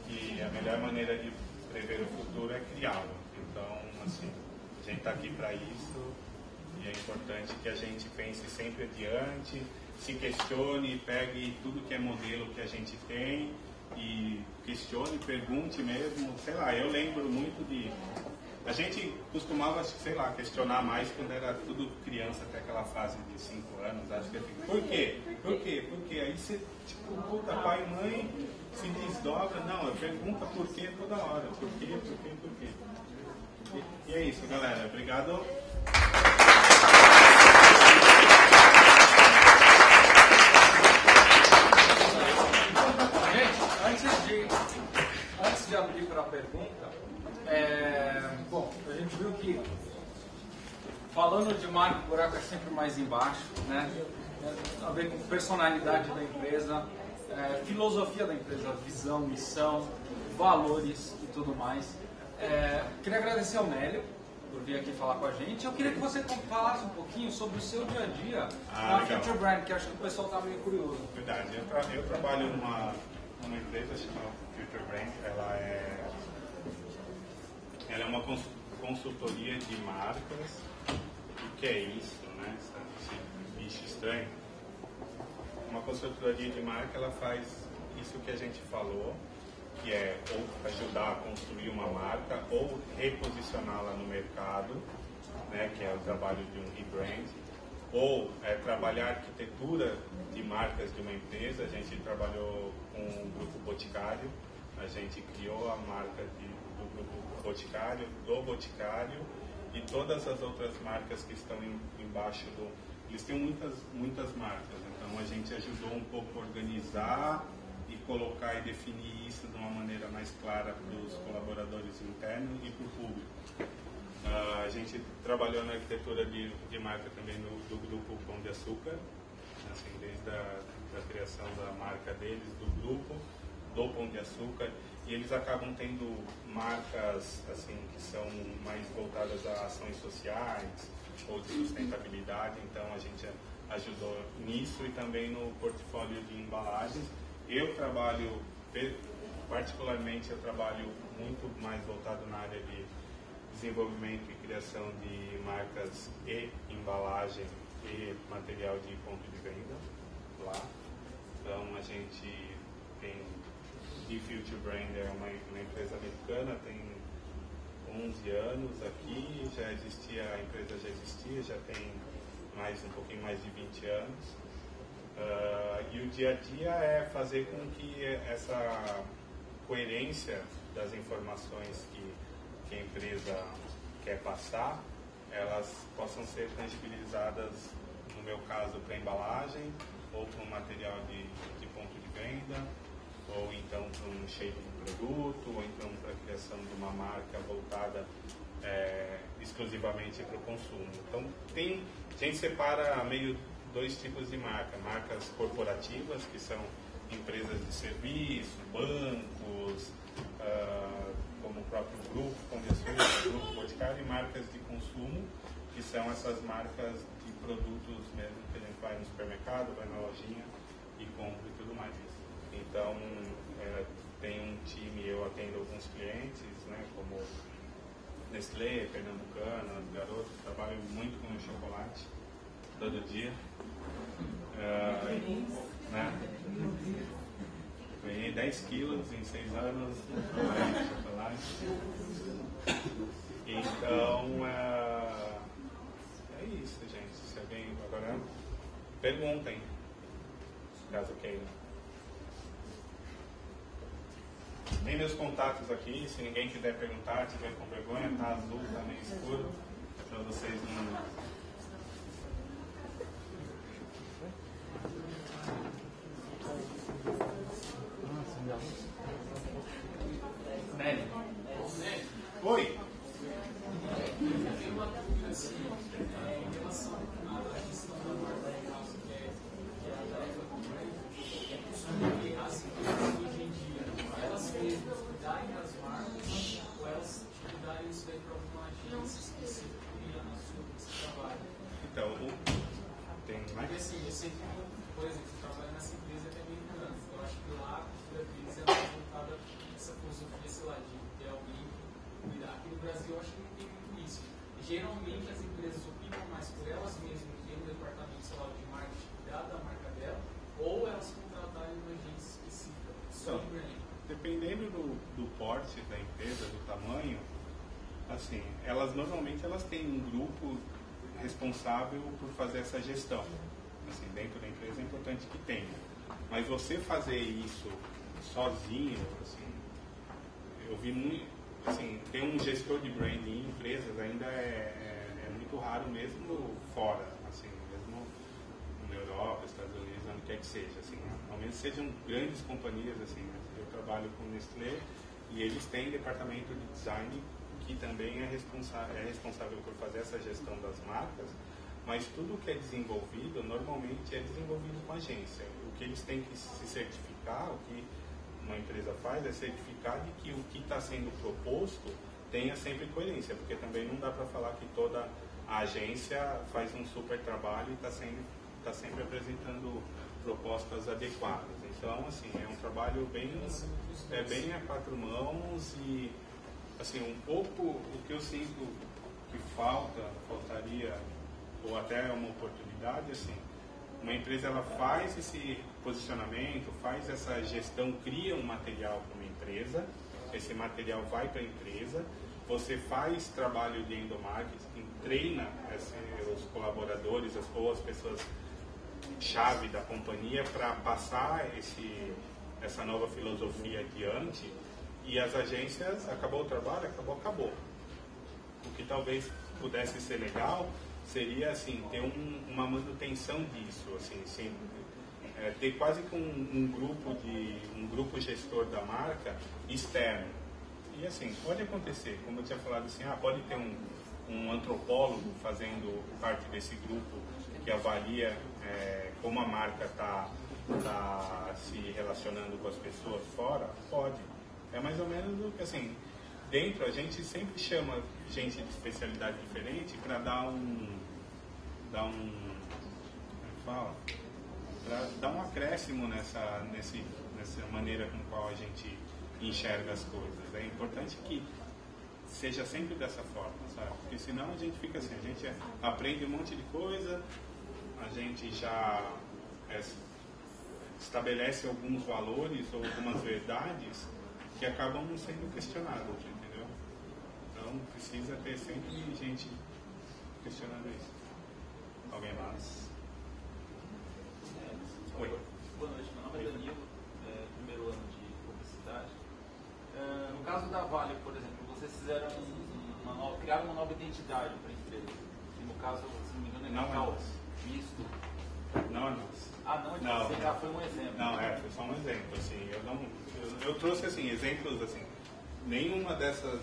que a melhor maneira de prever o futuro é criá-lo. Então, assim, a gente está aqui para isso e é importante que a gente pense sempre adiante, se questione, pegue tudo que é modelo que a gente tem e questione, pergunte mesmo. Sei lá, eu lembro muito de... A gente costumava, sei lá, questionar mais quando era tudo criança, até aquela fase de 5 anos. Acho que por quê? Por quê? Por quê? Aí você, tipo, puta, pai e mãe se desdobra. Não, pergunta por quê toda hora. Por quê? Por quê? Por quê? E é isso, galera. Obrigado. Antes de abrir para a pergunta, bom, a gente viu que falando de marca, o buraco é sempre mais embaixo, né? A ver com personalidade da empresa, filosofia da empresa, visão, missão, valores e tudo mais. Queria agradecer ao Nélio por vir aqui falar com a gente. Eu queria que você falasse um pouquinho sobre o seu dia a dia na Future Brand, que acho que o pessoal está meio curioso. Verdade, eu trabalho numa empresa chamada Future Brand. Ela é uma consultoria de marcas. O que é isso, né? Esse bicho estranho. Uma consultoria de marca, ela faz isso que a gente falou, que é ou ajudar a construir uma marca ou reposicioná-la no mercado, né, que é o trabalho de um rebrand, ou trabalhar a arquitetura de marcas de uma empresa. A gente trabalhou com o Grupo Boticário, a gente criou a marca do Grupo Boticário, do Boticário e todas as outras marcas que estão embaixo do... Eles têm muitas marcas, então a gente ajudou um pouco a organizar e colocar e definir isso de uma maneira mais clara para os colaboradores internos e para o público. A gente trabalhou na arquitetura de marca também do Grupo Pão de Açúcar, assim, desde a criação da marca deles, do grupo, do Pão de Açúcar, e eles acabam tendo marcas assim, que são mais voltadas a ações sociais ou de sustentabilidade, então a gente ajudou nisso e também no portfólio de embalagens. Eu trabalho, particularmente, eu trabalho muito mais voltado na área de desenvolvimento e criação de marcas e embalagem e material de ponto de venda lá. Então a gente tem The Future Brand, é uma empresa americana, tem 11 anos aqui, a empresa já existia, já tem um pouquinho mais de 20 anos. E o dia a dia é fazer com que essa coerência das informações que a empresa quer passar, elas possam ser tangibilizadas, no meu caso, para embalagem, ou para um material de ponto de venda, ou então para um shape de produto, ou então para a criação de uma marca voltada exclusivamente para o consumo. Então, a gente separa meio dois tipos de marca. Marcas corporativas, que são empresas de serviço, bancos, como o próprio Grupo Pão de Açúcar, Grupo Boticário, e marcas de consumo, que são essas marcas de produtos mesmo que a gente vai no supermercado, vai na lojinha e compra e tudo mais. Então, tem um time, eu atendo alguns clientes, né, como Nestlé, Pernambucana, Garoto, trabalho muito com chocolate todo dia. Né? Ganhei 10 quilos em 6 anos de chocolate. Então, é isso, gente. Se alguém agora perguntem, caso queiram. Tem meus contatos aqui, se ninguém quiser perguntar, tiver com vergonha, tá azul, tá meio escuro, para vocês não. Nelly. Oi! Tem uma dúvida assim, em relação à questão da marca de raça, que é a raça hoje em dia, elas mesmas cuidarem das marcas ou elas cuidarem isso daí para alguma agência específica na sua trabalho? Então, tem mais? Porque assim, eu sei que, por exemplo, eu trabalho nessa empresa até meio anos, eu acho que lá a cultura deles é mais voltada a essa filosofia, sei lá, de ter alguém cuidar. Aqui no Brasil eu acho que não tem muito isso. Geralmente as empresas optam mais por elas mesmas, ter um departamento, sei lá, de marketing, cuidar da marca dela, ou elas contratarem uma agência específica, só de branding. Dependendo do porte da empresa, do tamanho, assim, elas normalmente têm um grupo responsável por fazer essa gestão. Assim, dentro da empresa é importante que tenha. Mas você fazer isso sozinho, assim, eu vi muito, assim, ter um gestor de branding em empresas ainda é muito raro mesmo fora, assim, mesmo na Europa, Estados Unidos, onde quer que seja, assim, ao menos sejam grandes companhias, assim, eu trabalho com Nestlé e eles têm departamento de design que também é responsável por fazer essa gestão das marcas, mas tudo que é desenvolvido, normalmente é desenvolvido com agência. O que eles têm que se certificar, o que uma empresa faz é certificar de que o que está sendo proposto tenha sempre coerência, porque também não dá para falar que toda a agência faz um super trabalho e está sempre apresentando propostas adequadas. Então, assim, é um trabalho bem a 4 mãos e, assim, um pouco o que eu sinto que faltaria, ou até uma oportunidade, assim, uma empresa ela faz esse posicionamento, faz essa gestão, cria um material para uma empresa, esse material vai para a empresa, você faz trabalho de endomarketing, treina os colaboradores ou as pessoas chave da companhia para passar essa nova filosofia adiante, e as agências, acabou o trabalho, acabou. O que talvez pudesse ser legal seria, assim, ter uma manutenção disso, assim, ter quase que um grupo gestor da marca externo. E, assim, pode acontecer, como eu tinha falado, assim, pode ter um antropólogo fazendo parte desse grupo que avalia como a marca está se relacionando com as pessoas fora. Pode. É mais ou menos o que, assim, dentro a gente sempre chama gente de especialidade diferente para dar um acréscimo nessa maneira com qual a gente enxerga as coisas. É importante que seja sempre dessa forma, sabe? Porque senão a gente fica assim, a gente aprende um monte de coisa, a gente já estabelece alguns valores ou algumas verdades que acabam não sendo questionadas, entendeu? Então precisa ter sempre gente questionando isso. Alguém mais? Oi. Boa noite, meu nome é Danilo, primeiro ano de publicidade. No caso da Vale, por exemplo, vocês fizeram criaram uma nova identidade para a empresa. E no caso, se não me engano, é Cacau misto. Não é nossa. Não, foi um exemplo. Não, foi só um exemplo, assim, eu trouxe, assim, exemplos, assim, nenhuma dessas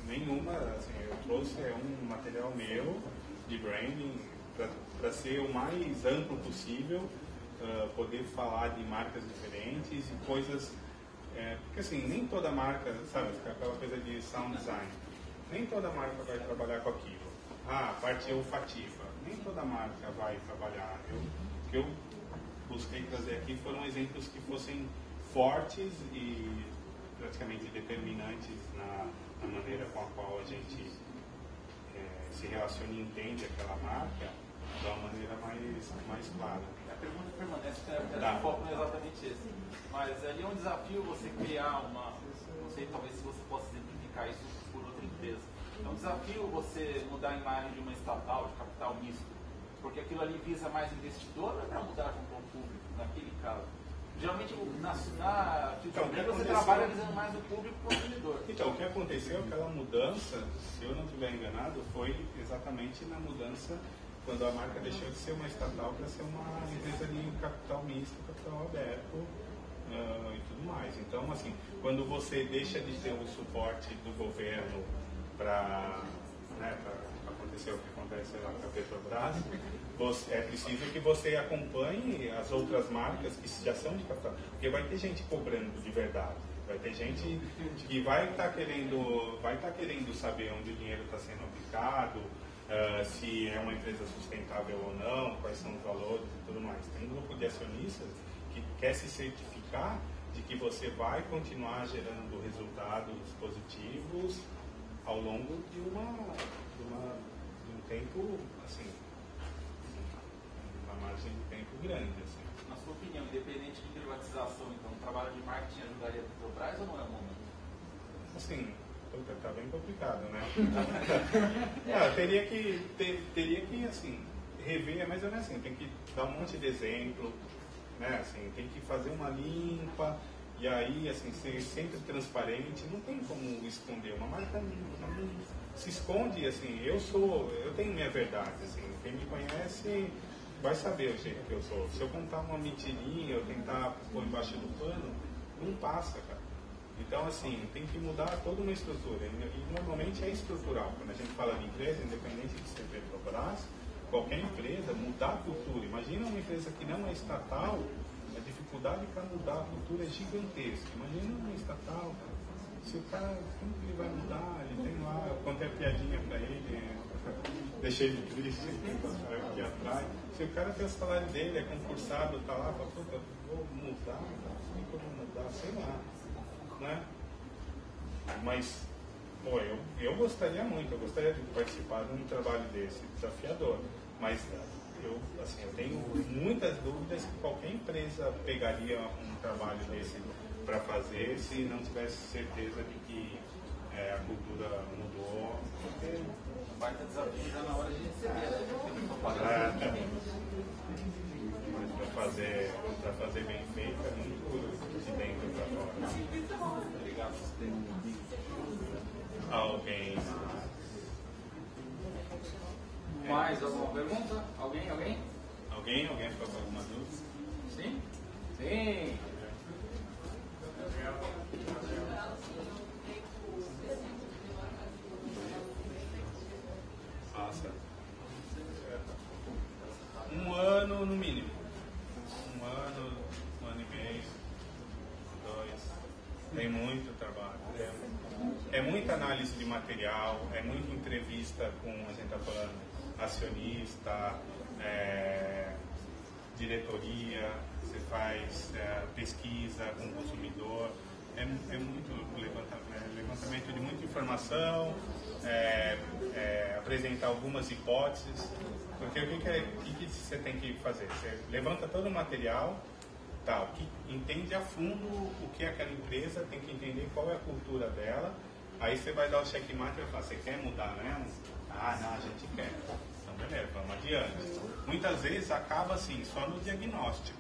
Nenhuma, assim, eu trouxe um material meu de branding para ser o mais amplo possível, poder falar de marcas diferentes e coisas, porque assim, nem toda marca, sabe, aquela coisa de sound design, nem toda marca vai trabalhar com aquilo. A parte olfativa, nem toda marca vai trabalhar. O que eu busquei trazer aqui foram exemplos que fossem fortes e praticamente determinantes na maneira com a qual a gente se relaciona e entende aquela marca de uma maneira mais clara. A pergunta permanece, o foco não é exatamente esse. Mas ali é um desafio você criar não sei, talvez se você possa exemplificar isso por outra empresa. É um desafio você mudar a imagem de uma estatal, de capital misto, porque aquilo ali visa mais investidor ou é para mudar junto ao público, naquele caso? Geralmente, você trabalha visando mais o público consumidor. Então, o que aconteceu, aquela mudança, se eu não estiver enganado, foi exatamente na mudança quando a marca deixou de ser uma estatal para ser uma empresa de capital misto, capital aberto e tudo mais. Então, assim, quando você deixa de ter o suporte do governo para acontecer o que acontece lá com a Petrobras, é preciso que você acompanhe as outras marcas que já são de capital, porque vai ter gente cobrando de verdade, vai ter gente que vai estar querendo saber onde o dinheiro está sendo aplicado, se é uma empresa sustentável ou não, quais são os valores e tudo mais. Tem um grupo de acionistas que quer se certificar de que você vai continuar gerando resultados positivos ao longo de um tempo, assim, uma margem de tempo grande. Assim. Na sua opinião, independente de privatização, então, o trabalho de marketing ajudaria a Petrobras ou não é o momento? Assim, está bem complicado, né? Teria que, assim, rever, mas é assim, tem que dar um monte de exemplo, né? Assim, tem que fazer uma limpa. E aí, assim, ser sempre transparente, não tem como esconder. Uma marca não se esconde, assim, eu tenho minha verdade, assim, quem me conhece vai saber o jeito que eu sou. Se eu contar uma mentirinha, eu tentar pôr embaixo do pano, não passa, cara. Então, assim, tem que mudar toda uma estrutura. E normalmente é estrutural. Quando a gente fala de empresa, independente de ser Petrobras, qualquer empresa, mudar a cultura. Imagina uma empresa que não é estatal, a dificuldade para mudar a cultura é gigantesca. Imagina uma estatal, se o cara, como que ele vai mudar? Ele tem lá, eu contei a piadinha para ele, deixei ele triste aqui atrás. Se o cara tem o salário dele, é concursado, tá lá, fala, puta, vou mudar, como que eu vou mudar? Sei lá, né? Mas, pô, eu gostaria muito, eu gostaria de participar de um trabalho desse, desafiador, mas eu tenho muitas dúvidas que qualquer empresa pegaria um trabalho desse para fazer se não tivesse certeza de que a cultura mudou. Vai ter desafio já na hora de receber, né? Mas para fazer bem feito é muito de dentro para fora. Obrigado. Alguém? Mais alguma pergunta? Alguém? Alguém ficou com alguma dúvida? Sim? Sim. Nossa. Um ano no mínimo. Um ano e meio, 2. Tem muito trabalho. É muita análise de material, é muita entrevista com, a gente está falando, acionista, diretoria, você faz pesquisa com o consumidor, é muito levantamento de muita informação, apresentar algumas hipóteses, porque o que você tem que fazer? Você levanta todo o material, tal, que entende a fundo o que é aquela empresa, tem que entender qual é a cultura dela, aí você vai dar o checkmate e vai falar, você quer mudar mesmo? Ah, não, a gente quer. Então, beleza, vamos adiante. Muitas vezes acaba assim, só no diagnóstico.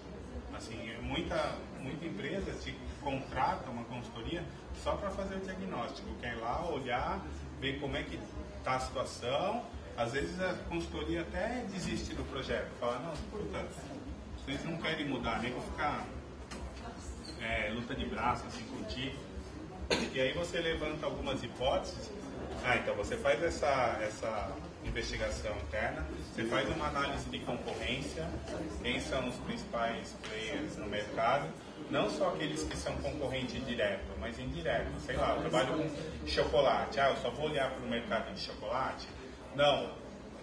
Assim, muita empresa te contrata uma consultoria só para fazer o diagnóstico. Quer ir lá, olhar, ver como é que está a situação. Às vezes a consultoria até desiste do projeto. Fala, não, puta, vocês não querem mudar, nem vou ficar luta de braço assim contigo. E aí você levanta algumas hipóteses. Então você faz essa investigação interna, você faz uma análise de concorrência, quem são os principais players no mercado, não só aqueles que são concorrente direto, mas indireto. Sei lá, eu trabalho com chocolate, eu só vou olhar para o mercado de chocolate? Não.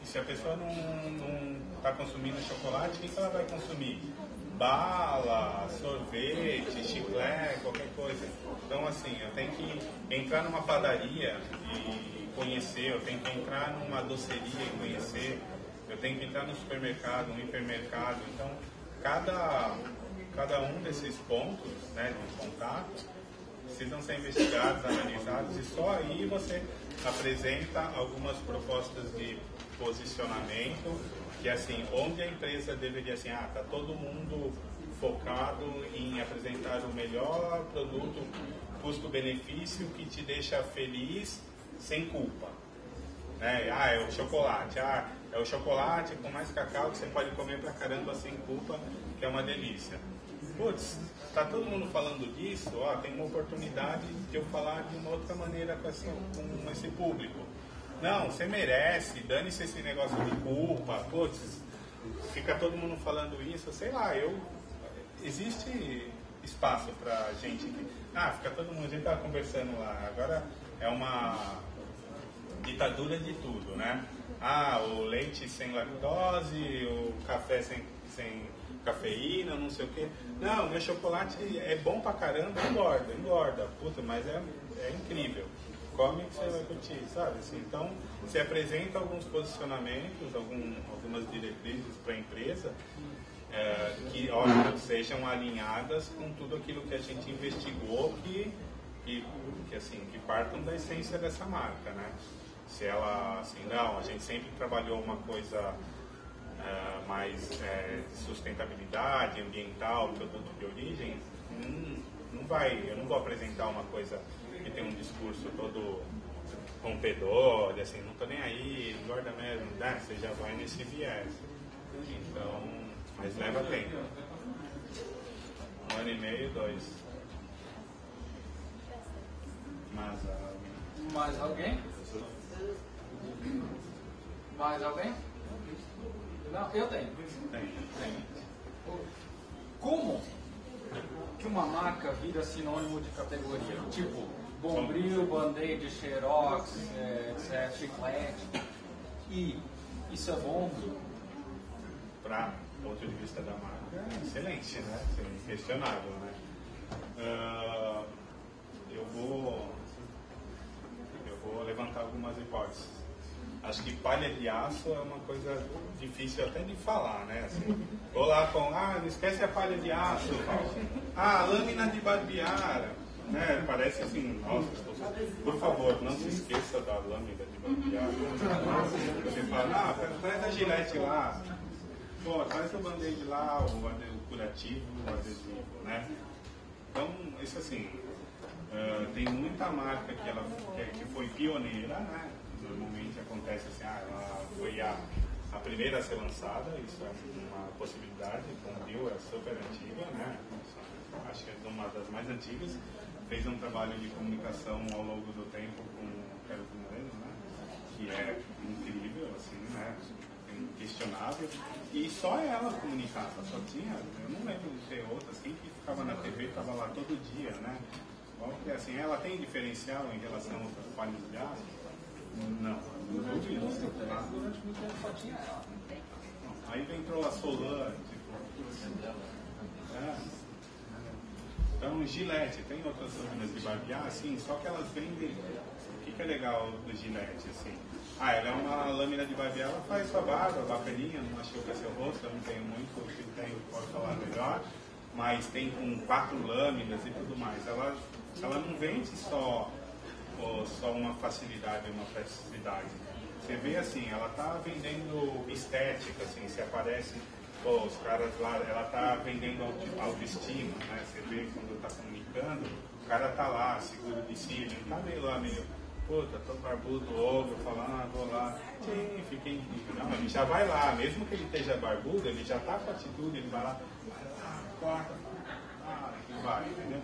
E se a pessoa não está consumindo chocolate, o que ela vai consumir? Bala, sorvete, chiclete, qualquer coisa. Então, assim, eu tenho que entrar numa padaria e conhecer, eu tenho que entrar numa doceria e conhecer, eu tenho que entrar no supermercado, no hipermercado. Então, cada um desses pontos, né, de contato precisam ser investigados, analisados, e só aí você apresenta algumas propostas de posicionamento, que assim, onde a empresa deveria assim, tá todo mundo focado em apresentar o melhor produto, custo-benefício que te deixa feliz sem culpa. Né? É o chocolate, é o chocolate com mais cacau que você pode comer pra caramba sem culpa, que é uma delícia. Putz, tá todo mundo falando disso, tem uma oportunidade de eu falar de uma outra maneira com esse público. Não, você merece, dane-se esse negócio de culpa, putz, fica todo mundo falando isso, sei lá, existe espaço pra gente que, fica todo mundo, a gente tá conversando lá, agora é uma ditadura de tudo, né? O leite sem lactose, o café sem cafeína, não sei o que. Não, meu chocolate é bom pra caramba, engorda. Puta, mas é incrível. Come que você vai curtir, sabe? Assim, então, você apresenta alguns posicionamentos, algumas diretrizes para a empresa que sejam alinhadas com tudo aquilo que a gente investigou, que partam da essência dessa marca, né? Se ela, assim, não, a gente sempre trabalhou uma coisa mais sustentabilidade, ambiental, produto de origem, eu não vou apresentar uma coisa que tem um discurso todo rompedor, assim, não tô nem aí, engorda mesmo, né? Você já vai nesse viés. Então, mas leva tempo. 1 ano e meio, 2. Mais alguém? Mais alguém? Não, eu tenho. Tenho. Como que uma marca vira sinônimo de categoria? Tipo, Bombril, Band-Aid, Xerox, etc, chiclete. E isso é bom? Para o ponto de vista da marca, é excelente, né? É inquestionável, né? Eu vou levantar algumas hipóteses. Acho que palha de aço é uma coisa difícil até de falar, né? Assim, vou lá com, não esquece a palha de aço, lâmina de barbear, né? Parece assim, nossa, por favor, não se esqueça da lâmina de barbear. Você fala, traz a Gillette lá, traz o Band-Aid lá, o curativo, o adesivo, né? Então, isso assim, tem muita marca que foi pioneira, né? Normalmente acontece assim, ela foi a primeira a ser lançada, isso é uma possibilidade, o Bombril é super antiga, né? Acho que é uma das mais antigas, fez um trabalho de comunicação ao longo do tempo com o Carlos Moreno, né? Que é incrível, assim, né? Inquestionável, e só ela comunicava, só tinha, eu não lembro de ter outras, quem que ficava na TV estava lá todo dia, né? Assim, ela tem diferencial em relação aos palhos de aço? Não, durante muito tempo só tinha ela. Aí entrou a Solan, Então, Gillette, tem outras lâminas de barbear, assim, só que elas vendem. O que é legal do Gillette, assim? Ela é uma lâmina de barbear, ela faz sua barba, bacaninha, não machuca seu rosto, eu não tenho muito, o que tem pode falar melhor, mas tem com 4 lâminas e tudo mais. Ela não vende só uma facilidade, uma praticidade. Você vê assim, ela tá vendendo estética, assim, se aparece, os caras lá, ela tá vendendo autoestima, né? Você vê quando tá comunicando, o cara tá lá, seguro de si, ele não tá meio, puta, tô barbudo, ogro, falando, vou lá, sim, fiquei incrível. Não, ele já vai lá, mesmo que ele esteja barbudo, ele já tá com atitude, ele vai lá, corta, e vai, entendeu?